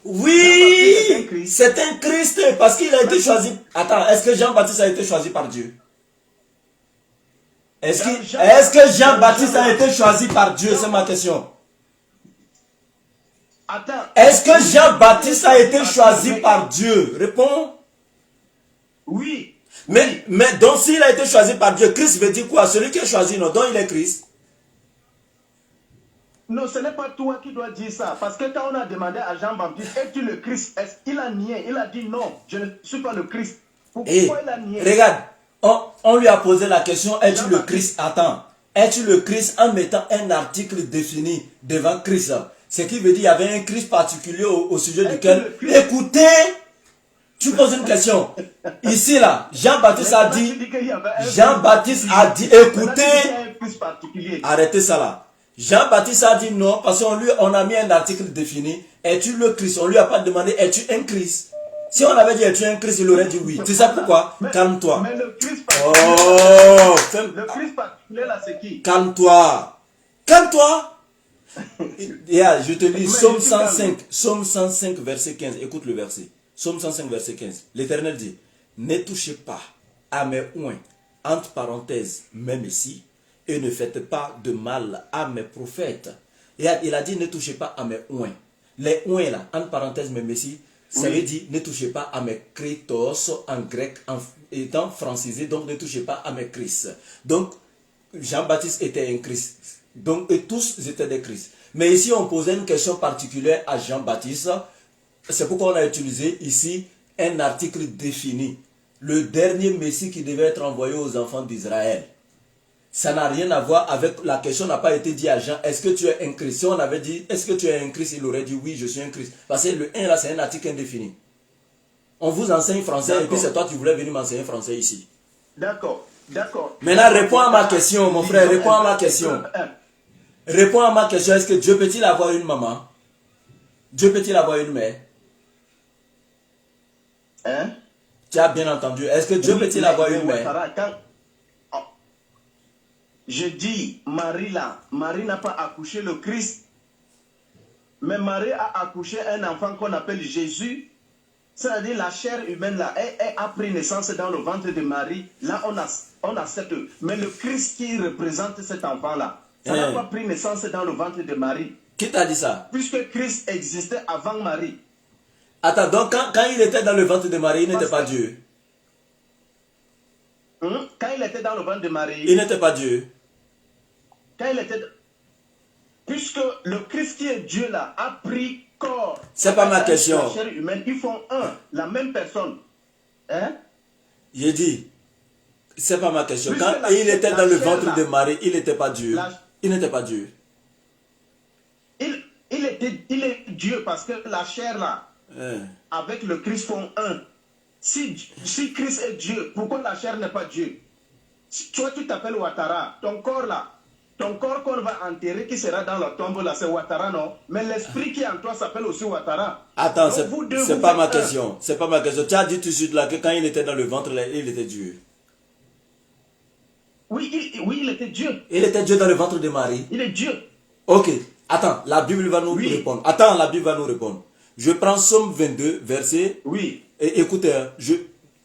Oui, c'est un Christ parce qu'il a été choisi. Attends, est-ce que Jean-Baptiste a été choisi par Dieu? Est-ce que Jean-Baptiste a été choisi par Dieu? C'est ma question. Est-ce que Jean-Baptiste a été choisi par Dieu? Réponds. Oui. Mais donc s'il a été choisi par Dieu, Christ veut dire quoi? Celui qui est choisi, non? Donc il est Christ. Non, ce n'est pas toi qui dois dire ça. Parce que quand on a demandé à Jean-Baptiste, es-tu le Christ? Il a nié. Il a dit non, je ne suis pas le Christ. Pourquoi il a nié? Regarde, On lui a posé la question, es-tu le Christ? Attends. Es-tu le Christ en mettant un article défini devant Christ? Ce qui veut dire qu'il y avait un Christ particulier au sujet duquel... Écoutez, tu poses une question. Ici, là, Jean-Baptiste a dit... écoutez... Arrêtez ça là. Jean-Baptiste a dit non, parce qu'on a mis un article défini. Es-tu le Christ? On lui a pas demandé, es-tu un Christ? Si on avait dit, es-tu un Christ, il aurait dit oui. Tu sais pourquoi? Calme-toi. Mais le Christ le Christ particulier là, c'est qui? Calme-toi. Calme-toi. Yeah, je te lis Psaume 105. Psaume 105, verset 15. Écoute le verset. Psaume 105, verset 15. L'Éternel dit, ne touchez pas à mes oins, entre parenthèses, mes messies, et ne faites pas de mal à mes prophètes. Et il a dit, ne touchez pas à mes oins. Les oins là, entre parenthèses, mes messies, ça veut dire, ne touchez pas à mes Christos en grec, étant francisé, donc ne touchez pas à mes Christ. Donc, Jean-Baptiste était un Christ. Donc, et tous étaient des Christ. Mais ici, on posait une question particulière à Jean-Baptiste. C'est pourquoi on a utilisé ici un article défini. Le dernier Messie qui devait être envoyé aux enfants d'Israël. Ça n'a rien à voir avec la question, n'a pas été dit à Jean, est-ce que tu es un Christ? Si on avait dit, est-ce que tu es un Christ? Il aurait dit, oui, je suis un Christ. Parce que le 1 là, c'est un article indéfini. On vous enseigne français et puis c'est toi qui voulais venir m'enseigner français ici. D'accord, d'accord. Maintenant, réponds à ma question, mon frère, réponds à ma question. Réponds à ma question, est-ce que Dieu peut-il avoir une maman? Dieu peut-il avoir une mère? Hein? Tu as bien entendu. Est-ce que Dieu peut-il avoir une mère? Je dis, Marie là, Marie n'a pas accouché le Christ, mais Marie a accouché un enfant qu'on appelle Jésus. C'est-à-dire la chair humaine là, elle a pris naissance dans le ventre de Marie. Là, on a cette... Mais le Christ qui représente cet enfant là, ça n'a pas pris naissance dans le ventre de Marie. Qui t'a dit ça? Puisque Christ existait avant Marie. Attends, donc quand il était dans le ventre de Marie, il n'était pas Dieu. Quand il était dans le ventre de Marie... Il n'était pas Dieu. Quand il était... Puisque le Christ qui est Dieu là, a pris corps... C'est pas ma question. La chair humaine, ils font un, la même personne. Hein? J'ai dit, c'est pas ma question. Quand il était dans le ventre de Marie, il n'était pas Dieu. Il n'était pas Dieu. Il est Dieu parce que la chair là, avec le Christ font un. Si Christ est Dieu, pourquoi la chair n'est pas Dieu? Toi tu t'appelles Ouattara, ton corps là, ton corps qu'on va enterrer qui sera dans la tombe là, c'est Ouattara non? Mais l'esprit qui est en toi s'appelle aussi Ouattara. Attends, c'est pas ma question. C'est pas ma question. Tu as dit tout de suite là que quand il était dans le ventre là, il était Dieu. Oui, il était Dieu. Il était Dieu dans le ventre de Marie. Il est Dieu. Ok. Attends, la Bible va nous répondre. Attends, la Bible va nous répondre. Je prends Somme 22, verset... Oui. Et écoutez,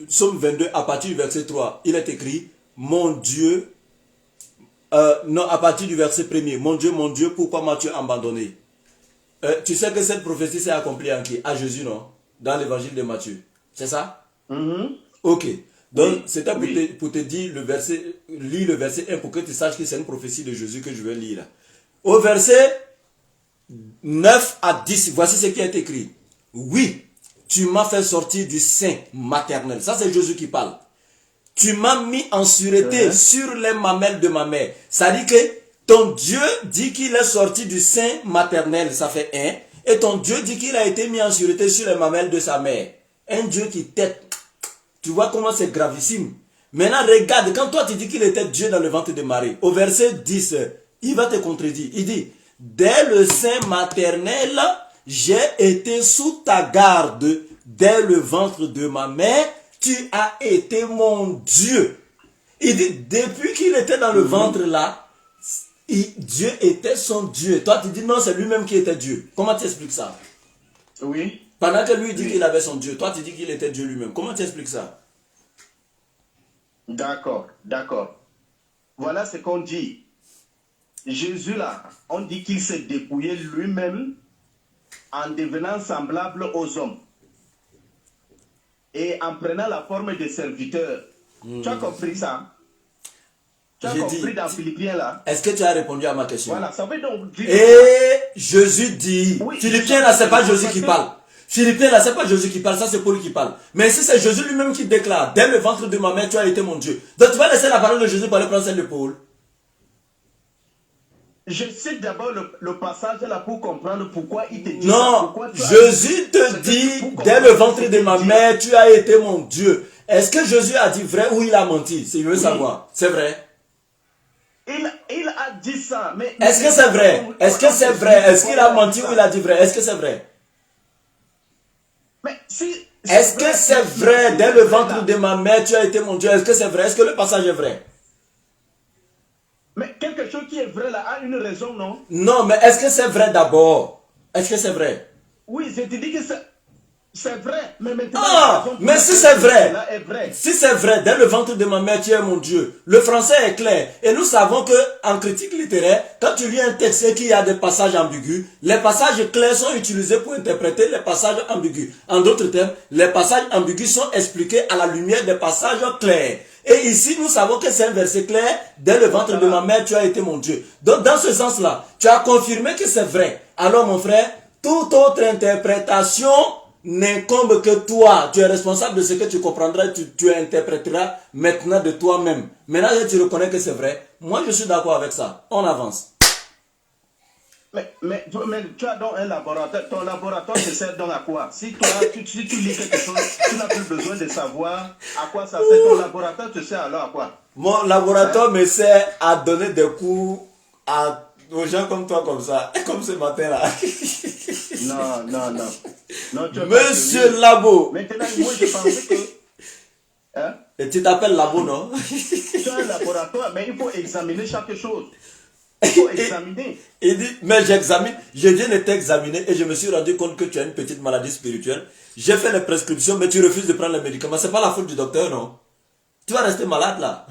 Somme 22, à partir du verset 3, il est écrit, mon Dieu... non, à partir du verset 1er, mon Dieu, pourquoi m'as-tu abandonné? Tu sais que cette prophétie s'est accomplie en qui? À Jésus, non? Dans l'évangile de Matthieu. C'est ça? Ok. Donc, c'était pour te dire le verset, lis le verset 1 pour que tu saches que c'est une prophétie de Jésus que je vais lire. Au verset 9 à 10, voici ce qui est écrit. Oui, tu m'as fait sortir du sein maternel. Ça, c'est Jésus qui parle. Tu m'as mis en sûreté sur les mamelles de ma mère. Ça dit que ton Dieu dit qu'il est sorti du sein maternel, ça fait 1. Et ton Dieu dit qu'il a été mis en sûreté sur les mamelles de sa mère. Un Dieu qui tête. Tu vois comment c'est gravissime. Maintenant, regarde, quand toi tu dis qu'il était Dieu dans le ventre de Marie, au verset 10, il va te contredire. Il dit, dès le sein maternel, j'ai été sous ta garde. Dès le ventre de ma mère, tu as été mon Dieu. Il dit, depuis qu'il était dans le ventre là, Dieu était son Dieu. Toi tu dis, non, c'est lui-même qui était Dieu. Comment tu expliques ça? Oui. Pendant que lui dit qu'il avait son Dieu, toi tu dis qu'il était Dieu lui-même. Comment tu expliques ça? D'accord, d'accord. Voilà ce qu'on dit. Jésus là, on dit qu'il s'est dépouillé lui-même en devenant semblable aux hommes. Et en prenant la forme de serviteur. Tu as compris ça? Tu as compris dans Philippiens là? Est-ce que tu as répondu à ma question? Voilà, ça veut donc dire... Et Jésus dit, Philippiens là, c'est pas Jésus qui parle. Philippiens, là, c'est pas Jésus qui parle, ça c'est Paul qui parle. Mais ici, c'est Jésus lui-même qui déclare, dès le ventre de ma mère, tu as été mon Dieu. Donc tu vas laisser la parole de Jésus pour aller prendre celle de Paul. Je cite d'abord le passage là pour comprendre pourquoi il te dit non, ça. Jésus te dit, dès le ventre de ma mère, tu as été mon Dieu. Est-ce que Jésus a dit vrai ou il a menti? C'est mieux savoir. C'est vrai. Il a dit ça. Mais est-ce que c'est vrai? Est-ce que c'est vrai? Est-ce qu'il a menti ou il a dit vrai? Est-ce que c'est vrai? Mais si, est-ce que c'est vrai? Dès le ventre de ma mère, tu as été mon Dieu. Est-ce que c'est vrai? Est-ce que le passage est vrai? Mais quelque chose qui est vrai là a une raison, non? Non, mais est-ce que c'est vrai d'abord? Est-ce que c'est vrai? Oui, je te dis que c'est vrai. Mais maintenant, mais si c'est vrai, si c'est vrai, dès le ventre de ma mère, tu es mon Dieu. Le français est clair. Et nous savons que en critique littéraire, quand tu lis un texte et qu'il y a des passages ambigus, les passages clairs sont utilisés pour interpréter les passages ambigus. En d'autres termes, les passages ambigus sont expliqués à la lumière des passages clairs. Et ici, nous savons que c'est un verset clair. Dès le ventre de ma mère, tu as été mon Dieu. Donc, dans ce sens-là, tu as confirmé que c'est vrai. Alors, mon frère, toute autre interprétation n'incombe que toi. Tu es responsable de ce que tu comprendras, tu interpréteras maintenant de toi-même. Maintenant que tu reconnais que c'est vrai, moi je suis d'accord avec ça. On avance. Mais tu as donc un laboratoire. Ton laboratoire te sert donc à quoi? Si tu lis quelque chose, tu n'as plus besoin de savoir à quoi ça sert. Ton laboratoire te sert alors à quoi? Mon laboratoire me sert à donner des cours aux gens comme toi, comme ça. Comme ce matin là. Non, Monsieur Labo. Maintenant, moi je pensais que... Hein? Et tu t'appelles Labo, non? Tu as un laboratoire, mais il faut examiner chaque chose. Il faut examiner. Il dit, mais j'examine, je viens de t'examiner et je me suis rendu compte que tu as une petite maladie spirituelle. J'ai fait les prescriptions, mais tu refuses de prendre les médicaments. C'est pas la faute du docteur, non? Tu vas rester malade là.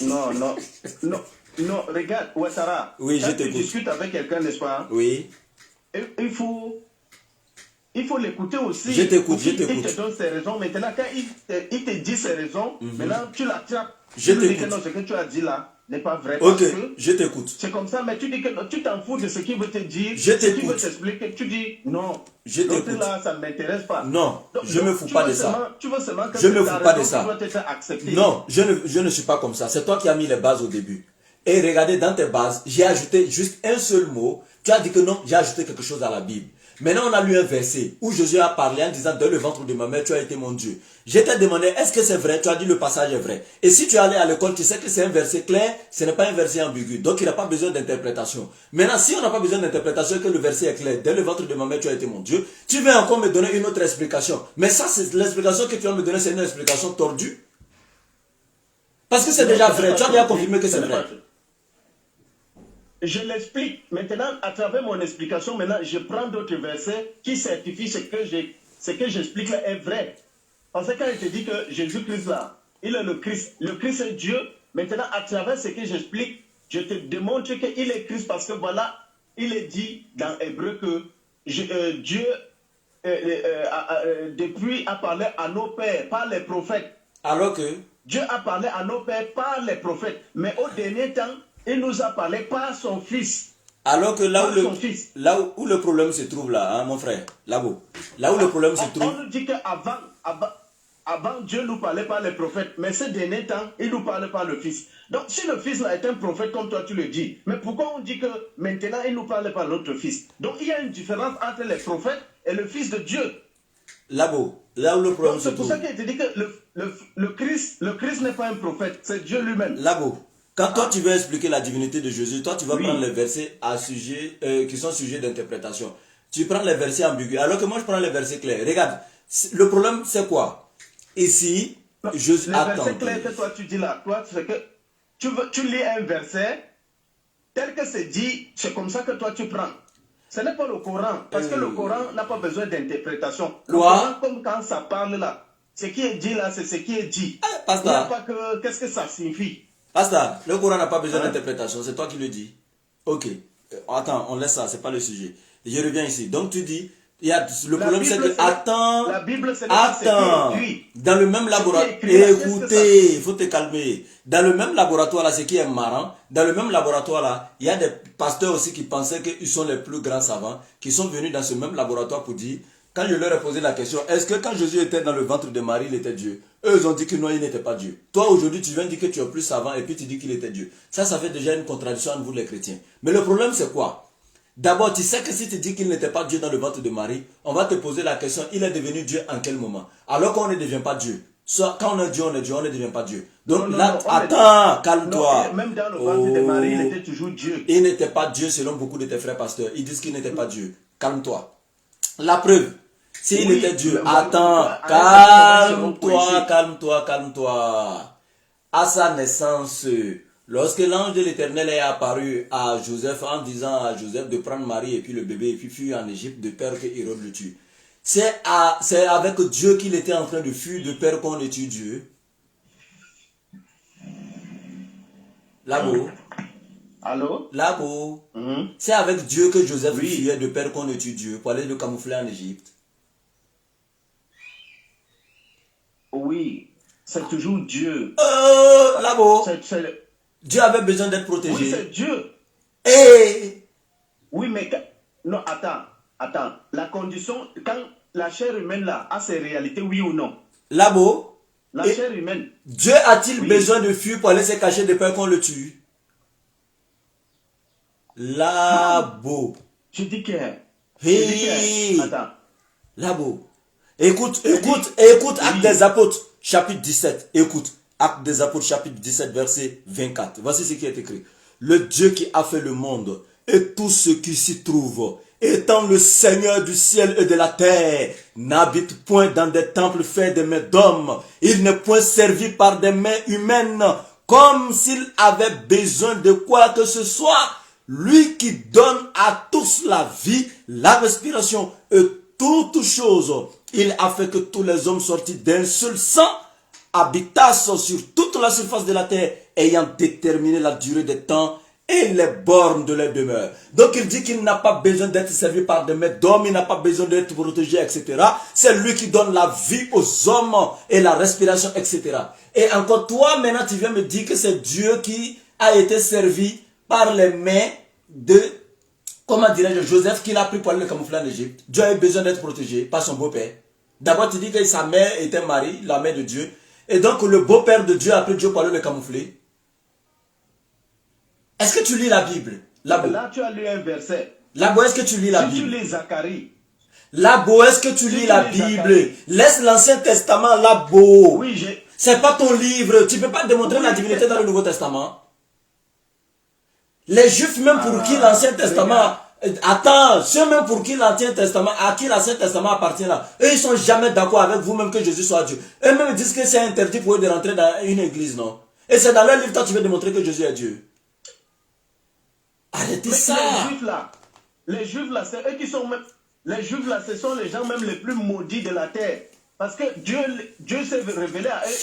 Non, regarde, Ouattara. Oui, je t'écoute. Tu discutes avec quelqu'un, n'est-ce pas? Oui. Il faut l'écouter aussi. Je t'écoute. Il te donne ses raisons. Maintenant, quand il te dit ses raisons, maintenant tu l'attrapes. Je t'écoute. Tu dis que non, ce que tu as dit là n'est pas vrai. Ok, je t'écoute. C'est comme ça, mais tu dis que non, tu t'en fous de ce qu'il veut te dire. Je t'écoute. Ce qu'il veut t'expliquer. Tu dis non. Je t'écoute. Là, ça ne m'intéresse pas. Non, je ne me fous pas de ça. Tu veux seulement que je me fous pas de ça. Non, je ne suis pas comme ça. C'est toi qui as mis les bases au début. Et regardez, dans tes bases, j'ai ajouté juste un seul mot. Tu as dit que non, j'ai ajouté quelque chose à la Bible. Maintenant, on a lu un verset où Jésus a parlé en disant, dans le ventre de ma mère, tu as été mon Dieu. Je t'ai demandé, est-ce que c'est vrai? Tu as dit, le passage est vrai. Et si tu es allé à l'école, tu sais que c'est un verset clair, ce n'est pas un verset ambigu. Donc, il n'a pas besoin d'interprétation. Maintenant, si on n'a pas besoin d'interprétation, que le verset est clair, dans le ventre de ma mère, tu as été mon Dieu, tu veux encore me donner une autre explication. Mais ça, c'est l'explication que tu vas me donner, c'est une explication tordue. Parce que c'est déjà vrai. Tu as déjà confirmé que c'est vrai. Je l'explique. Maintenant, à travers mon explication, maintenant, je prends d'autres versets qui certifient ce que j'explique là est vrai. Parce que quand il te dit que Jésus-Christ là, il est le Christ est Dieu. Maintenant, à travers ce que j'explique, je te démontre qu'il est Christ parce que voilà, il est dit dans Hébreu que Dieu depuis a parlé à nos pères par les prophètes. Alors que Dieu a parlé à nos pères par les prophètes. Mais au dernier temps, il nous a parlé par son fils. Alors que là où le problème se trouve là, hein, mon frère, là où le problème se trouve. On nous dit qu'avant Dieu nous parlait par les prophètes, mais ces derniers temps, il nous parle par le fils. Donc si le fils là est un prophète comme toi tu le dis, mais pourquoi on dit que maintenant il nous parle par notre fils? Donc il y a une différence entre les prophètes et le fils de Dieu. Là où le problème se trouve. C'est pour ça qu'il te dit que le Christ n'est pas un prophète, c'est Dieu lui-même. Là-bas. Quand toi tu veux expliquer la divinité de Jésus, toi tu vas prendre les versets qui sont sujets d'interprétation. Tu prends les versets ambigus, alors que moi je prends les versets clairs. Regarde, le problème c'est quoi? Ici, Jésus attend. Les versets clairs que toi tu dis là, toi c'est que tu lis un verset tel que c'est dit, c'est comme ça que toi tu prends. Ce n'est pas le Coran, parce que le Coran n'a pas besoin d'interprétation. Le Coran, comme quand ça parle là, ce qui est dit là, c'est ce qui est dit. Il n'y a pas que qu'est-ce que ça signifie. Basta, le Coran n'a pas besoin d'interprétation, c'est toi qui le dis. Ok, attends, on laisse ça, c'est pas le sujet. Je reviens ici. Donc tu dis, le problème c'est que, attends, dans le même laboratoire, écoutez, il faut te calmer. Dans le même laboratoire là, ce qui est marrant, dans le même laboratoire là, il y a des pasteurs aussi qui pensaient qu'ils sont les plus grands savants, qui sont venus dans ce même laboratoire pour dire, quand je leur ai posé la question, est-ce que quand Jésus était dans le ventre de Marie, il était Dieu? Eux, ils ont dit que non, il n'était pas Dieu. Toi, aujourd'hui, tu viens dire que tu es plus savant et puis tu dis qu'il était Dieu. Ça fait déjà une contradiction entre vous les chrétiens. Mais le problème, c'est quoi? D'abord, tu sais que si tu dis qu'il n'était pas Dieu dans le ventre de Marie, on va te poser la question, il est devenu Dieu en quel moment? Alors qu'on ne devient pas Dieu. Soit quand on est Dieu, on ne devient pas Dieu. Donc là, attends, calme-toi. Même dans le ventre de Marie, il était toujours Dieu. Il n'était pas Dieu selon beaucoup de tes frères pasteurs. Ils disent qu'il n'était pas Dieu. Calme-toi. La preuve, s'il était Dieu, attends, calme-toi. À sa naissance, lorsque l'ange de l'Éternel est apparu à Joseph en disant à Joseph de prendre Marie et puis le bébé et puis fuir en Égypte de peur que Hérode le tue. C'est avec Dieu qu'il était en train de fuir de peur qu'on ne tue Dieu. Là-bas. Allô? Là-bas. C'est avec Dieu que Joseph fuyait de peur qu'on ne tue Dieu pour aller le camoufler en Égypte. Oui, c'est toujours Dieu. Là-bas. Dieu avait besoin d'être protégé. Oui, c'est Dieu. Oui, mais... Non, attends. La condition, quand la chair humaine là a ses réalités, oui ou non? Là-bas. La chair humaine. Dieu a-t-il besoin de fuir pour aller se cacher de peur qu'on le tue? Là-bas. Je dis que... Attends. Là-bas. Écoute, Actes des Apôtres, chapitre 17. Écoute, Actes des Apôtres, chapitre 17, verset 24. Voici ce qui est écrit. Le Dieu qui a fait le monde et tout ce qui s'y trouve, étant le Seigneur du ciel et de la terre, n'habite point dans des temples faits de mains d'hommes. Il n'est point servi par des mains humaines, comme s'il avait besoin de quoi que ce soit. Lui qui donne à tous la vie, la respiration et toutes choses. Il a fait que tous les hommes sortis d'un seul sang habitassent sur toute la surface de la terre, ayant déterminé la durée des temps et les bornes de leur demeure. Donc il dit qu'il n'a pas besoin d'être servi par des maîtres d'hommes, il n'a pas besoin d'être protégé, etc. C'est lui qui donne la vie aux hommes et la respiration, etc. Et encore toi, maintenant, tu viens me dire que c'est Dieu qui a été servi par les mains de, comment dirais-je, Joseph, qu'il a pris pour aller le camoufler en Égypte. Dieu a eu besoin d'être protégé par son beau-père. D'abord, tu dis que sa mère était Marie, la mère de Dieu. Et donc, le beau-père de Dieu a pris Dieu pour aller le camoufler. Est-ce que tu lis la Bible? Là, tu as lu un verset. Là-bas, est-ce que tu lis la Bible? Tu lis Zacharie. Là-bas, est-ce que tu lis la Bible? Laisse l'Ancien Testament là-bas. Oui, c'est pas ton livre. Tu ne peux pas démontrer la divinité dans le Nouveau Testament. Les Juifs, même pour qui l'Ancien Testament... Attends, ceux même pour qui l'Ancien Testament, à qui l'Ancien Testament appartient là, eux ils sont jamais d'accord avec vous-même que Jésus soit Dieu. Eux-mêmes disent que c'est interdit pour eux de rentrer dans une église, non? Et c'est dans leur livre, toi tu veux démontrer que Jésus est Dieu. Arrêtez ça. Les Juifs là, c'est eux qui sont même... Les Juifs là, ce sont les gens même les plus maudits de la terre. Parce que Dieu s'est révélé à eux,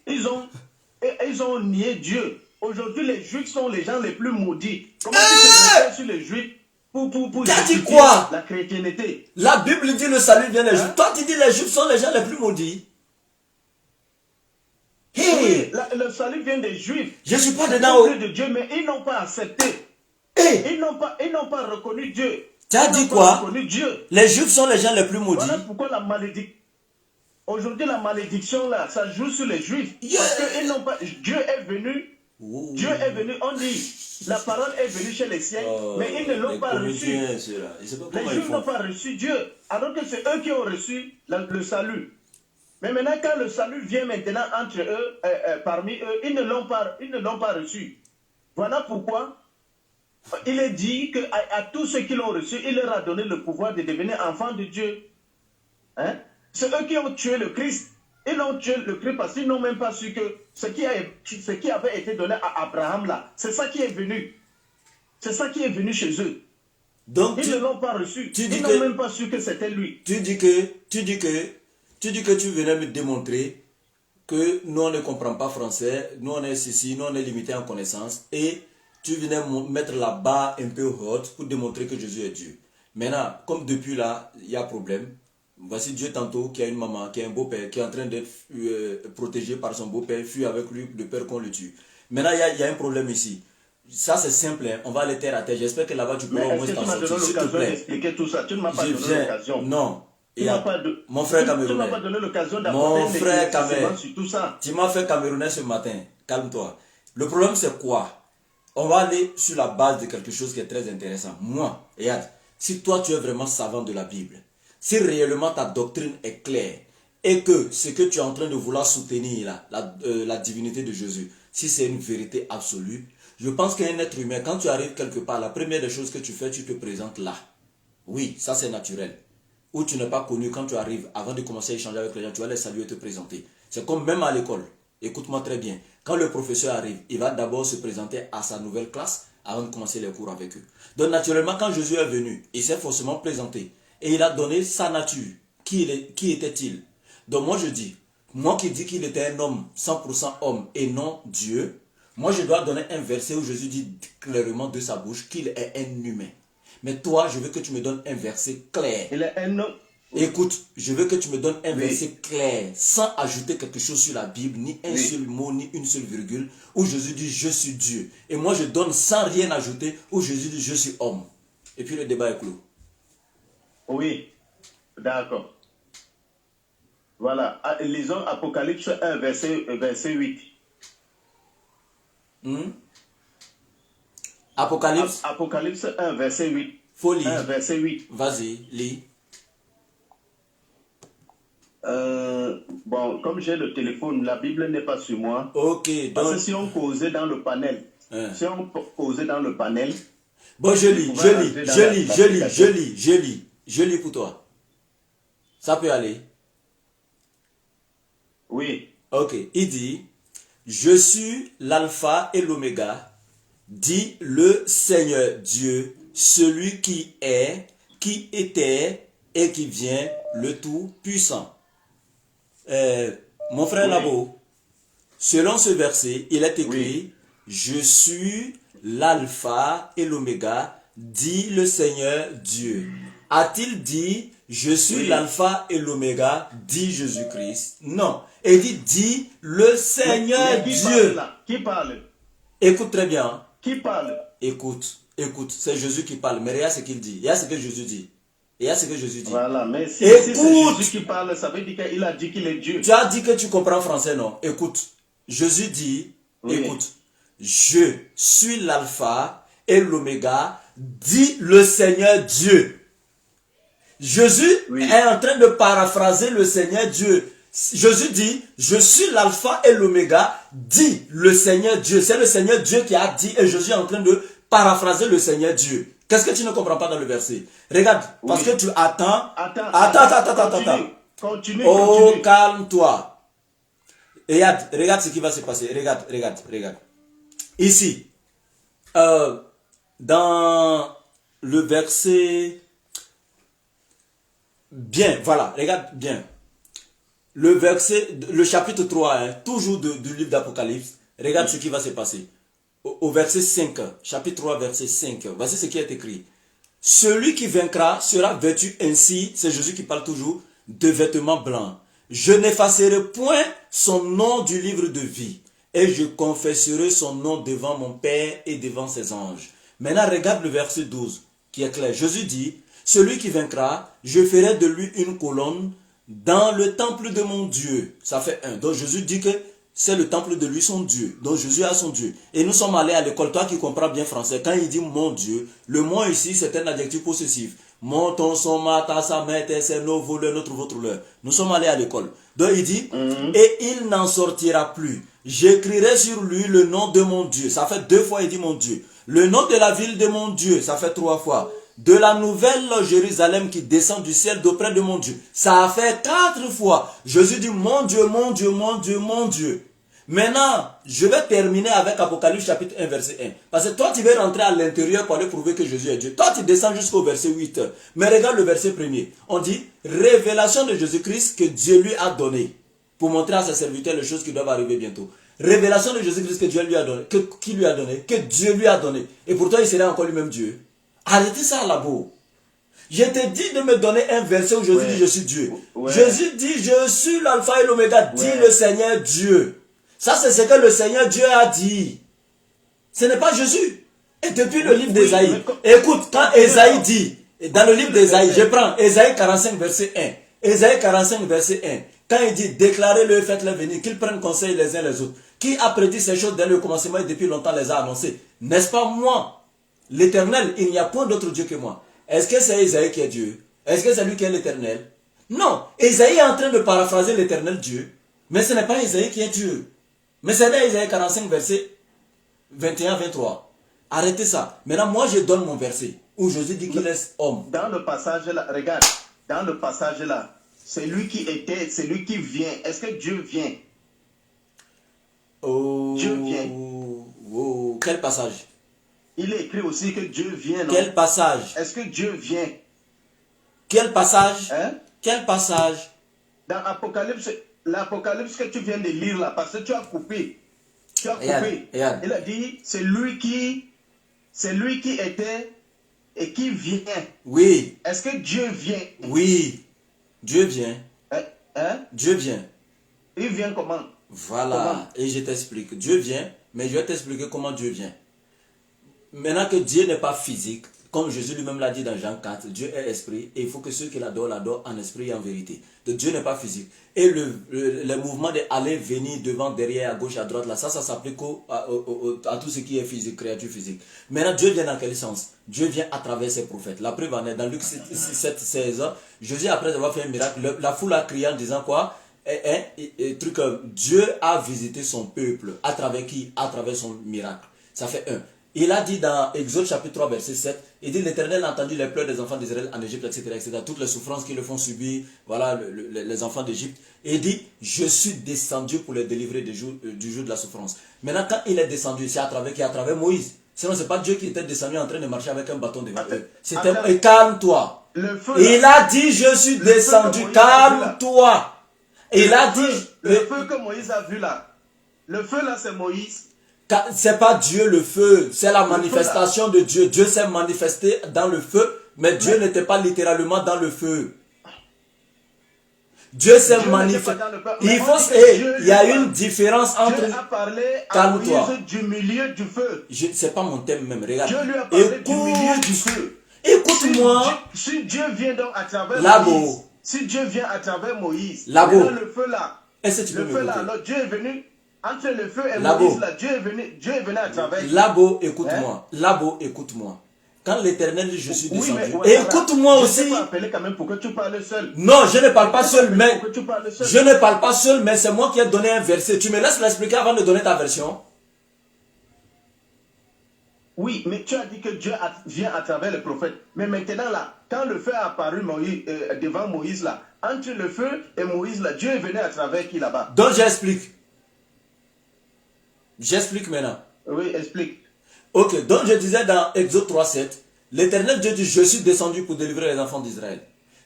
ils ont nié Dieu. Aujourd'hui, les Juifs sont les gens les plus maudits. Comment tu te réfères sur les Juifs pour t'as dit quoi? La chrétienté? La Bible dit le salut vient des Juifs. Toi, tu dis les Juifs sont les gens les plus maudits. Oui, le salut vient des Juifs. Je ne suis pas dedans. De Dieu, mais ils n'ont pas accepté. Ils n'ont pas reconnu Dieu. Tu as dit quoi? Les Juifs sont les gens les plus maudits. Voilà pourquoi la malédiction. Aujourd'hui, la malédiction là, ça joue sur les Juifs. Parce que ils n'ont pas. Dieu est venu. Dieu est venu, on dit, la parole est venue chez les siens, mais ils ne l'ont pas reçu. Les Juifs n'ont pas reçu Dieu, alors que c'est eux qui ont reçu le salut. Mais maintenant, quand le salut vient maintenant entre eux, parmi eux, ils ne l'ont pas reçu. Voilà pourquoi il est dit qu'à tous ceux qui l'ont reçu, il leur a donné le pouvoir de devenir enfants de Dieu. Hein? C'est eux qui ont tué le Christ. Ils l'ont tué le Christ parce qu'ils n'ont même pas su que ce qui avait été donné à Abraham là, c'est ça qui est venu. C'est ça qui est venu chez eux. Donc ils ne l'ont pas reçu. Ils n'ont même pas su que c'était lui. Tu dis que tu venais me démontrer que nous on ne comprend pas français, nous on est ceci, nous on est limité en connaissance, et tu venais mettre la barre un peu haute pour démontrer que Jésus est Dieu. Maintenant, comme depuis là, il y a problème. Voici Dieu tantôt qui a une maman, qui a un beau-père, qui est en train d'être protégé par son beau-père, fuit avec lui de peur qu'on le tue. Maintenant, il y a un problème ici. Ça, c'est simple, hein. On va aller terre à terre. J'espère que là-bas, tu pourras au moins t'en sortir. S'il te plaît. Tu ne m'as pas donné l'occasion. Non. Mon frère Tu m'as camerounais. pas donné l'occasion Mon d'apporter frère un éclaircissement camerounais. sur tout ça. Tu m'as fait camerounais ce matin. Calme-toi. Le problème, c'est quoi? On va aller sur la base de quelque chose qui est très intéressant. Moi, regarde, si toi tu es vraiment savant de la Bible, si réellement ta doctrine est claire et que ce que tu es en train de vouloir soutenir là, la divinité de Jésus, si c'est une vérité absolue, je pense qu'un être humain, quand tu arrives quelque part, la première des choses que tu fais, tu te présentes là. Oui, ça c'est naturel. Ou tu n'es pas connu, quand tu arrives, avant de commencer à échanger avec les gens, tu vas les saluer et te présenter. C'est comme même à l'école. Écoute-moi très bien. Quand le professeur arrive, il va d'abord se présenter à sa nouvelle classe avant de commencer les cours avec eux. Donc naturellement, quand Jésus est venu, il s'est forcément présenté. Et il a donné sa nature. Qui était-il? Donc moi je dis, moi qui dis qu'il était un homme, 100% homme et non Dieu, moi je dois donner un verset où Jésus dit clairement de sa bouche qu'il est un humain. Mais toi, je veux que tu me donnes un verset clair. Il est un homme. Écoute, je veux que tu me donnes un verset clair, sans ajouter quelque chose sur la Bible, ni un seul mot, ni une seule virgule, où Jésus dit je suis Dieu. Et moi je donne sans rien ajouter, où Jésus dit je suis homme. Et puis le débat est clos. Oui, d'accord. Voilà, lisons Apocalypse 1, verset 8. Apocalypse. Apocalypse 1, verset 8. Faut lire. 1, verset 8. Vas-y, lis. Bon, comme j'ai le téléphone, la Bible n'est pas sur moi. Ok, Parce donc... que si on causait dans le panel, Bon, je lis pour toi. Ça peut aller? Oui. Ok, il dit, je suis l'alpha et l'oméga, dit le Seigneur Dieu, celui qui est, qui était et qui vient, le Tout-Puissant. Mon frère Labo, selon ce verset, il est écrit, je suis l'alpha et l'oméga, dit le Seigneur Dieu. A-t-il dit, je suis l'alpha et l'oméga, dit Jésus-Christ? Non. Il dit le Seigneur Dieu. Qui parle? Écoute très bien. Qui parle? Écoute, c'est Jésus qui parle. Mais regarde ce qu'il dit. Il y a ce que Jésus dit. Il y a ce que Jésus dit. Voilà, mais si c'est Jésus qui parle, ça veut dire qu'il a dit qu'il est Dieu. Tu as dit que tu comprends français, non? Écoute, Jésus dit, écoute, je suis l'alpha et l'oméga, dit le Seigneur Dieu. Jésus est en train de paraphraser le Seigneur Dieu. Jésus dit, je suis l'alpha et l'oméga, dit le Seigneur Dieu. C'est le Seigneur Dieu qui a dit et Jésus est en train de paraphraser le Seigneur Dieu. Qu'est-ce que tu ne comprends pas dans le verset? Regarde, parce que tu attends. Attends. Continue. Oh, calme-toi. Regarde ce qui va se passer. Regarde. Ici, dans le verset... Bien, voilà, regarde bien. Le chapitre 3, toujours du livre d'Apocalypse, regarde ce qui va se passer. Au verset 5, chapitre 3, verset 5, voici ce qui est écrit. Celui qui vaincra sera vêtu ainsi, c'est Jésus qui parle toujours, de vêtements blancs. Je n'effacerai point son nom du livre de vie, et je confesserai son nom devant mon Père et devant ses anges. Maintenant, regarde le verset 12, qui est clair. Jésus dit, celui qui vaincra, je ferai de lui une colonne dans le temple de mon Dieu. Ça fait 1. Donc Jésus dit que c'est le temple de lui, son Dieu. Donc Jésus a son Dieu. Et nous sommes allés à l'école. Toi qui comprends bien français, quand il dit mon Dieu, le mot ici, c'est un adjectif possessif. Mon, ton, son, ma, ta, sa, mère, tes, ses, nos, vos, leur, notre, votre, leur. Nous sommes allés à l'école. Donc il dit, et il n'en sortira plus. J'écrirai sur lui le nom de mon Dieu. Ça fait 2 fois, il dit mon Dieu. Le nom de la ville de mon Dieu. Ça fait 3 fois. De la nouvelle Jérusalem qui descend du ciel d'auprès de mon Dieu. Ça a fait 4 fois. Jésus dit, mon Dieu, mon Dieu, mon Dieu, mon Dieu. Maintenant, je vais terminer avec Apocalypse chapitre 1, verset 1. Parce que toi, tu veux rentrer à l'intérieur pour aller prouver que Jésus est Dieu. Toi, tu descends jusqu'au verset 8. Mais regarde le verset 1er. On dit, révélation de Jésus-Christ que Dieu lui a donné. Pour montrer à ses serviteurs les choses qui doivent arriver bientôt. Révélation de Jésus-Christ que Dieu lui a donné. Qui lui a donné? Que Dieu lui a donné. Et pourtant, il serait encore lui-même Dieu. Arrêtez ça là-bas. Je t'ai dit de me donner un verset où Jésus dit je suis Dieu. Jésus dit je suis l'alpha et l'oméga, dit le Seigneur Dieu. Ça c'est ce que le Seigneur Dieu a dit. Ce n'est pas Jésus. Et depuis le livre d'Ésaïe, écoute, quand Ésaïe dit, dans le livre d'Ésaïe, je prends Ésaïe 45 verset 1. Ésaïe 45, verset 1. Quand il dit, déclarez-le, faites-le venir, qu'ils prennent conseil les uns les autres. Qui a prédit ces choses dès le commencement et depuis longtemps les a annoncées? N'est-ce pas moi, l'Éternel? Il n'y a point d'autre Dieu que moi. Est-ce que c'est Ésaïe qui est Dieu? Est-ce que c'est lui qui est l'Éternel? Non. Ésaïe est en train de paraphraser l'Éternel Dieu. Mais ce n'est pas Ésaïe qui est Dieu. Mais c'est dans Ésaïe 45, verset 21-23. Arrêtez ça. Maintenant, moi, je donne mon verset où Jésus dit qu'il est homme. Dans le passage là, regarde, dans le passage là, c'est lui qui était, c'est lui qui vient. Est-ce que Dieu vient? Oh, Dieu vient. Oh, quel passage? Il est écrit aussi que Dieu vient. Non? Quel passage? Est-ce que Dieu vient? Quel passage? Hein? Quel passage? Dans Apocalypse, l'Apocalypse que tu viens de lire là, parce que tu as coupé. Tu as coupé. Regarde. Il a dit, c'est lui qui était et qui vient. Oui. Est-ce que Dieu vient? Oui. Dieu vient. Hein? Dieu vient. Il vient comment? Voilà. Comment? Et je t'explique. Dieu vient, mais je vais t'expliquer comment Dieu vient. Maintenant que Dieu n'est pas physique, comme Jésus lui-même l'a dit dans Jean 4, Dieu est esprit et il faut que ceux qui l'adorent en esprit et en vérité. Donc Dieu n'est pas physique. Et le mouvement d'aller, venir, devant, derrière, à gauche, à droite, là, ça s'applique à tout ce qui est physique, créature physique. Maintenant, Dieu vient dans quel sens? Dieu vient à travers ses prophètes. La preuve en est dans Luc 7, 16, Jésus, après avoir fait un miracle, la foule a crié en disant quoi? Dieu a visité son peuple. À travers qui? À travers son miracle. Ça fait un. Il a dit dans Exode chapitre 3 verset 7, il dit l'Éternel a entendu les pleurs des enfants d'Israël en Égypte, etc., toutes les souffrances qu'ils le font subir, voilà les enfants d'Égypte. Et il dit, je suis descendu pour les délivrer du jour de la souffrance. Maintenant, quand il est descendu, c'est à travers Moïse. Sinon, ce n'est pas Dieu qui était descendu en train de marcher avec un bâton devant eux. C'était, calme-toi. Il a dit, je suis descendu, calme-toi. Il a dit, le feu que Moïse a vu là, le feu là c'est Moïse. C'est pas Dieu le feu, c'est la manifestation de Dieu. Dieu s'est manifesté dans le feu, mais Dieu n'était pas littéralement dans le feu. Dieu s'est manifesté. Il y a une différence entre. Dieu a parlé à Calme-toi. Moïse du milieu du feu. C'est pas mon thème même, regarde. Dieu lui a parlé du milieu du feu. Écoute-moi. Si Dieu vient donc à travers Labo. Moïse, si Dieu vient à travers Moïse, Labo. le feu là, Est-ce que tu peux le feu là, m'écouter? alors Dieu est venu. Entre le feu et Labo. Moïse, là, Dieu est venu à travers. Labo, écoute-moi. Labo, écoute-moi. Quand l'Éternel dit je suis Oui, descendu. mais Écoute-moi je aussi. t'ai pas appelé quand même pour que tu parles seul. Non, je ne parle pas seul, mais. Pour que tu parles seul. Je ne parle pas seul, mais c'est moi qui ai donné un verset. Tu me laisses l'expliquer avant de donner ta version? Oui, mais tu as dit que Dieu vient à travers le prophète. Mais maintenant là, quand le feu a apparu devant Moïse là, entre le feu et Moïse là, Dieu est venu à travers qui là-bas? Donc j'explique. J'explique maintenant. Oui, explique. Ok, donc je disais dans Exode 3.7, l'Éternel Dieu dit, je suis descendu pour délivrer les enfants d'Israël.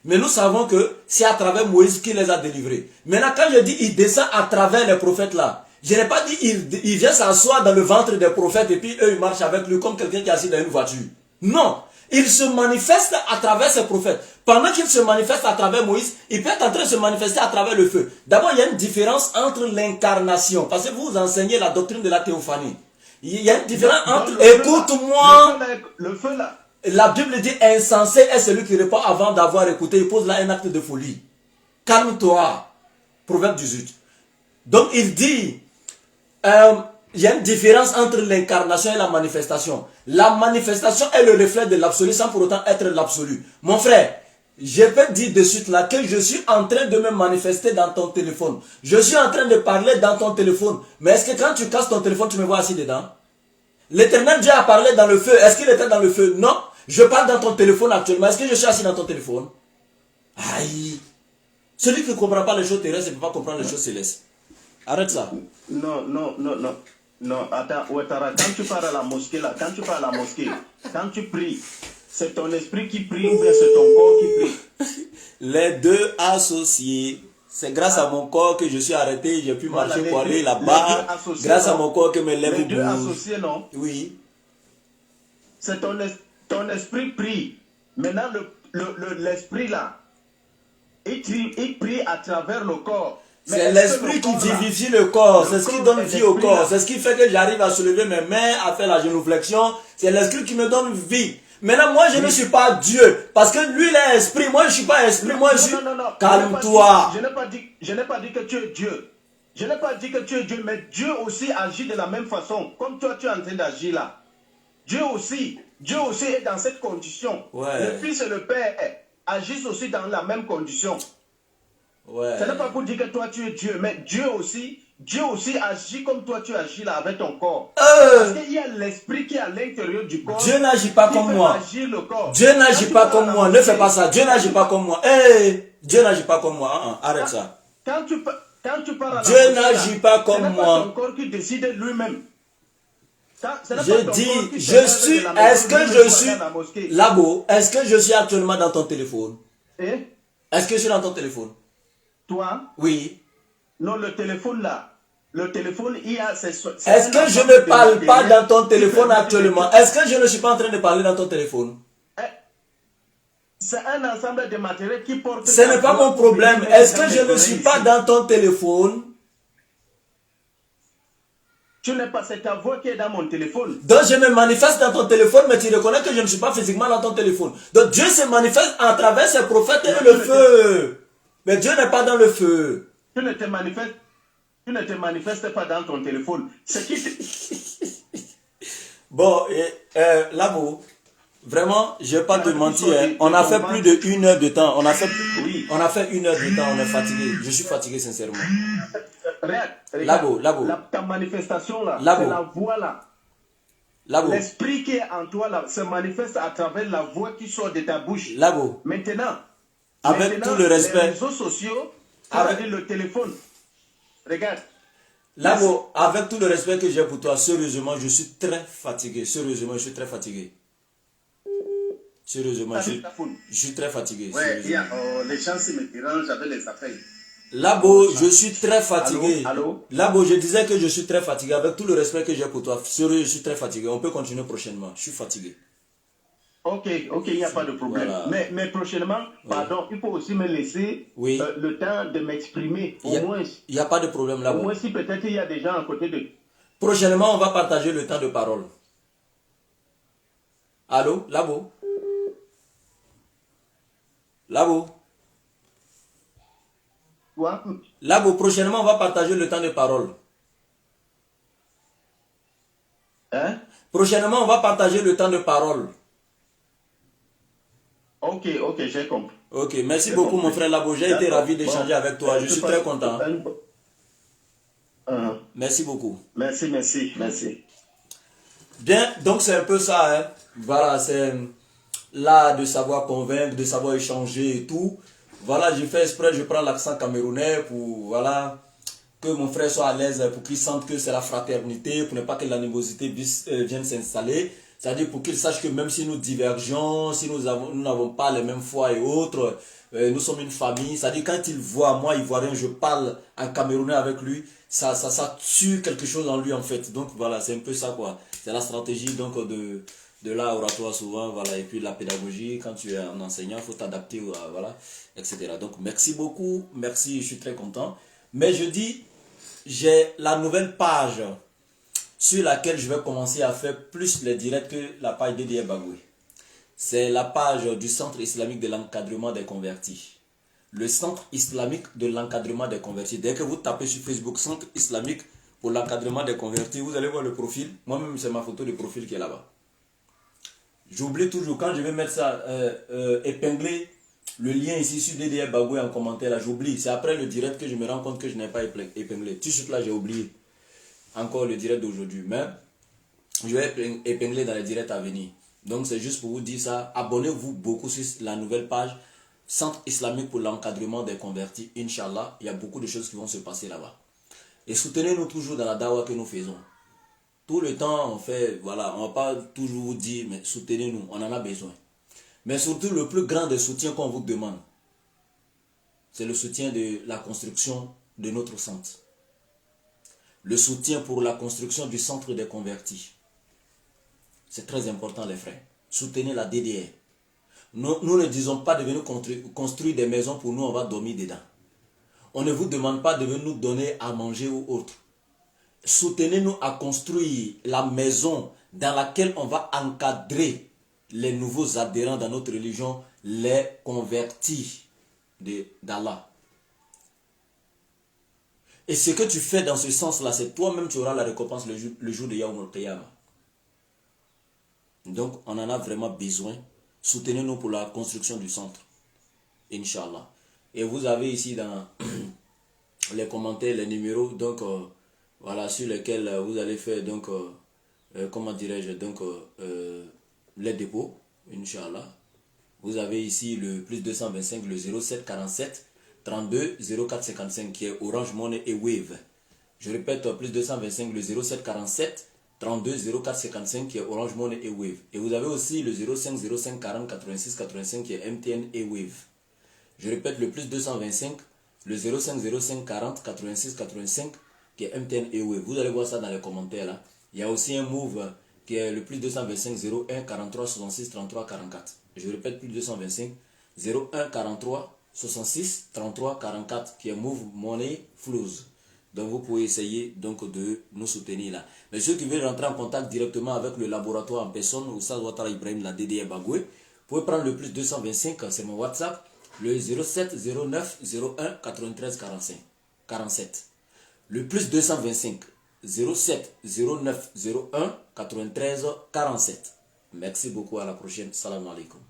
Mais nous savons que c'est à travers Moïse qu'il les a délivrés. Maintenant, quand je dis il descend à travers les prophètes là, je n'ai pas dit il vient s'asseoir dans le ventre des prophètes et puis eux ils marchent avec lui comme quelqu'un qui est assis dans une voiture. Non, il se manifeste à travers ses prophètes. Pendant qu'il se manifeste à travers Moïse, il peut être en train de se manifester à travers le feu. D'abord, il y a une différence entre l'incarnation, parce que vous enseignez la doctrine de la théophanie. Il y a une différence entre... Écoute-moi. Le feu là. La Bible dit insensé est celui qui répond avant d'avoir écouté. Il pose là un acte de folie. Calme-toi. Proverbe 18. Donc il dit, il y a une différence entre l'incarnation et la manifestation. La manifestation est le reflet de l'absolu sans pour autant être l'absolu. Mon frère, je peux dire de suite là que je suis en train de me manifester dans ton téléphone. Je suis en train de parler dans ton téléphone. Mais est-ce que quand tu casses ton téléphone, tu me vois assis dedans? L'Éternel Dieu a parlé dans le feu. Est-ce qu'il était dans le feu? Non. Je parle dans ton téléphone actuellement. Est-ce que je suis assis dans ton téléphone? Aïe. Celui qui ne comprend pas les choses terrestres ne peut pas comprendre les choses célestes. Arrête ça. Non, attends, Ouattara, quand tu pars à la mosquée là, quand tu pries, c'est ton esprit qui prie ou bien c'est ton corps qui prie? Les deux associés. C'est grâce à mon corps que je suis arrêté, j'ai pu marcher pour aller là-bas. Grâce à mon corps que mes lèvres bougent. Les deux associés, non? Oui. C'est ton esprit prie. Maintenant, l'esprit là, il prie à travers le corps. C'est l'esprit qui vivifie le corps, c'est ce qui donne vie au corps, c'est ce qui fait que j'arrive à soulever mes mains, à faire la génuflexion, c'est l'esprit qui me donne vie. Maintenant, moi, je ne suis pas Dieu. Parce que lui, il est esprit. Moi, je ne suis pas esprit. Moi, je suis... Non. Calme-toi. Je n'ai pas dit que tu es Dieu. Je n'ai pas dit que tu es Dieu, mais Dieu aussi agit de la même façon. Comme toi, tu es en train d'agir là. Dieu aussi est dans cette condition. Ouais. Le Fils et le Père agissent aussi dans la même condition. Ouais. Ce n'est pas pour dire que toi, tu es Dieu, mais Dieu aussi agit comme toi, tu agis là avec ton corps. Parce qu'il y a l'esprit qui est à l'intérieur du corps. Dieu n'agit pas comme moi. Le corps. Dieu n'agit pas comme moi. Ne fais pas ça. Dieu n'agit pas comme moi. Hey, Dieu n'agit pas comme moi. Arrête ça. Quand tu parles à Dieu n'agit pas comme moi. Ce n'est pas ton corps qui décide lui-même. Je dis, je suis, est-ce que je suis, Labo, est-ce que je suis actuellement dans ton téléphone? Est-ce que je suis dans ton téléphone? Toi? Oui. Non, le téléphone là. Le téléphone, il y a... Est-ce que je ne parle pas dans ton téléphone actuellement? Est-ce que je ne suis pas en train de parler dans ton téléphone? C'est un ensemble de matériel qui porte... Ce n'est pas mon problème. Est-ce que je ne suis pas dans ton téléphone? Tu n'es pas, c'est ta voix qui est dans mon téléphone. Donc je me manifeste dans ton téléphone, mais tu reconnais que je ne suis pas physiquement dans ton téléphone. Donc Dieu se manifeste à travers ses prophètes et le feu. Mais Dieu n'est pas dans le feu. Tu ne te manifestes pas dans ton téléphone. C'est qui Bon, Labo, vraiment, je ne vais pas te mentir. Hein. On a fait plus de 1 heure de temps. On a fait 1 heure de temps. On est fatigué. Je suis fatigué sincèrement. Regarde, Labo. Ta manifestation là, Labo. c'est la voix là. L'esprit qui est en toi là se manifeste à travers la voix qui sort de ta bouche. Labo. Maintenant, tout le respect, les réseaux sociaux, avec le téléphone. Regarde. Labo, avec tout le respect que j'ai pour toi, sérieusement, je suis très fatigué. Sérieusement, je suis très fatigué. Sérieusement, je suis très fatigué. Ouais, les gens se me dérangent avec les appels. Labo, je suis très fatigué. Allô? Labo, je disais que je suis très fatigué. Avec tout le respect que j'ai pour toi, sérieux, je suis très fatigué. On peut continuer prochainement. Je suis fatigué. Ok, il n'y a pas de problème. Voilà. Mais prochainement, pardon, il faut aussi me laisser le temps de m'exprimer. Au moins. Il n'y a pas de problème, Labo. Au moins, si peut-être il y a des gens à côté de... Prochainement, on va partager le temps de parole. Allô, Labo? Labo? Labo, prochainement, on va partager le temps de parole. Hein? Prochainement, on va partager le temps de parole. Ok, j'ai compris. Ok, merci beaucoup, mon frère Labo. J'ai été ravi d'échanger avec toi. Je suis très content. Merci beaucoup. Merci. Bien, donc c'est un peu ça. Hein. Voilà, c'est là de savoir convaincre, de savoir échanger et tout. Voilà, j'ai fait exprès, je prends l'accent camerounais pour, voilà, que mon frère soit à l'aise, pour qu'il sente que c'est la fraternité, pour ne pas que l'animosité vienne s'installer. C'est-à-dire pour qu'il sache que même si nous divergeons, si nous n'avons pas les mêmes foi et autres, nous sommes une famille. C'est-à-dire quand il voit moi, Ivoirien, je parle en camerounais avec lui, ça tue quelque chose en lui en fait. Donc voilà, c'est un peu ça quoi. C'est la stratégie donc de l'art oratoire souvent, voilà, et puis la pédagogie, quand tu es un enseignant, il faut t'adapter, voilà, etc. Donc merci beaucoup, merci, je suis très content. Mais je dis, j'ai la nouvelle page sur laquelle je vais commencer à faire plus les directs que la page DDR Bagoué. C'est la page du Centre islamique de l'encadrement des convertis. Le Centre islamique de l'encadrement des convertis. Dès que vous tapez sur Facebook Centre islamique pour l'encadrement des convertis, vous allez voir le profil. Moi-même, c'est ma photo de profil qui est là-bas. J'oublie toujours, quand je vais mettre ça, épingler le lien ici sur DDR Bagoué en commentaire, là, j'oublie. C'est après le direct que je me rends compte que je n'ai pas épinglé. Tout de suite là, j'ai oublié. Encore le direct d'aujourd'hui. Mais je vais épingler dans les directs à venir. Donc c'est juste pour vous dire ça. Abonnez-vous beaucoup sur la nouvelle page Centre islamique pour l'encadrement des convertis. Inch'Allah, il y a beaucoup de choses qui vont se passer là-bas. Et soutenez-nous toujours dans la dawa que nous faisons. Tout le temps, on fait, voilà, on ne va pas toujours vous dire, mais soutenez-nous, on en a besoin. Mais surtout, le plus grand des soutiens qu'on vous demande, c'est le soutien de la construction de notre centre. Le soutien pour la construction du centre des convertis. C'est très important, les frères. Soutenez la DDR. Nous ne disons pas de venir construire des maisons pour nous, on va dormir dedans. On ne vous demande pas de venir nous donner à manger ou autre. Soutenez-nous à construire la maison dans laquelle on va encadrer les nouveaux adhérents dans notre religion, les convertis d'Allah. Et ce que tu fais dans ce sens-là, c'est toi-même tu auras la récompense le jour de Yawm al-Qiyamah. Donc, on en a vraiment besoin. Soutenez-nous pour la construction du centre. Inch'Allah. Et vous avez ici dans les commentaires, les numéros, donc, voilà, sur lesquels vous allez faire, donc, comment dirais-je, donc, les dépôts, Inch'Allah. Vous avez ici le plus 225, le 07 47 32 04 55 qui est Orange Money et Wave. Je répète, plus 225, le 07 47 32 04 55 qui est Orange Money et Wave. Et vous avez aussi le 05 05 40 86 85 qui est MTN et Wave. Je répète, le plus 225, le 05 05 40 86 85 qui est MTN et Wave. Vous allez voir ça dans les commentaires là. Il y a aussi un Move qui est le plus 225 01 43 66 33 44. Je répète, plus 225 01 43 66 33 44 qui est Move Money Flows. Donc vous pouvez essayer donc de nous soutenir là. Mais ceux qui veulent rentrer en contact directement avec le laboratoire en personne, Oustaz Ouattara Ibrahim, la DDR Bagoué, vous pouvez prendre le plus 225, c'est mon WhatsApp, le 07 09 01 93 45 47. Le plus 225 07 09 01 93 47. Merci beaucoup, à la prochaine. Salam alaikum.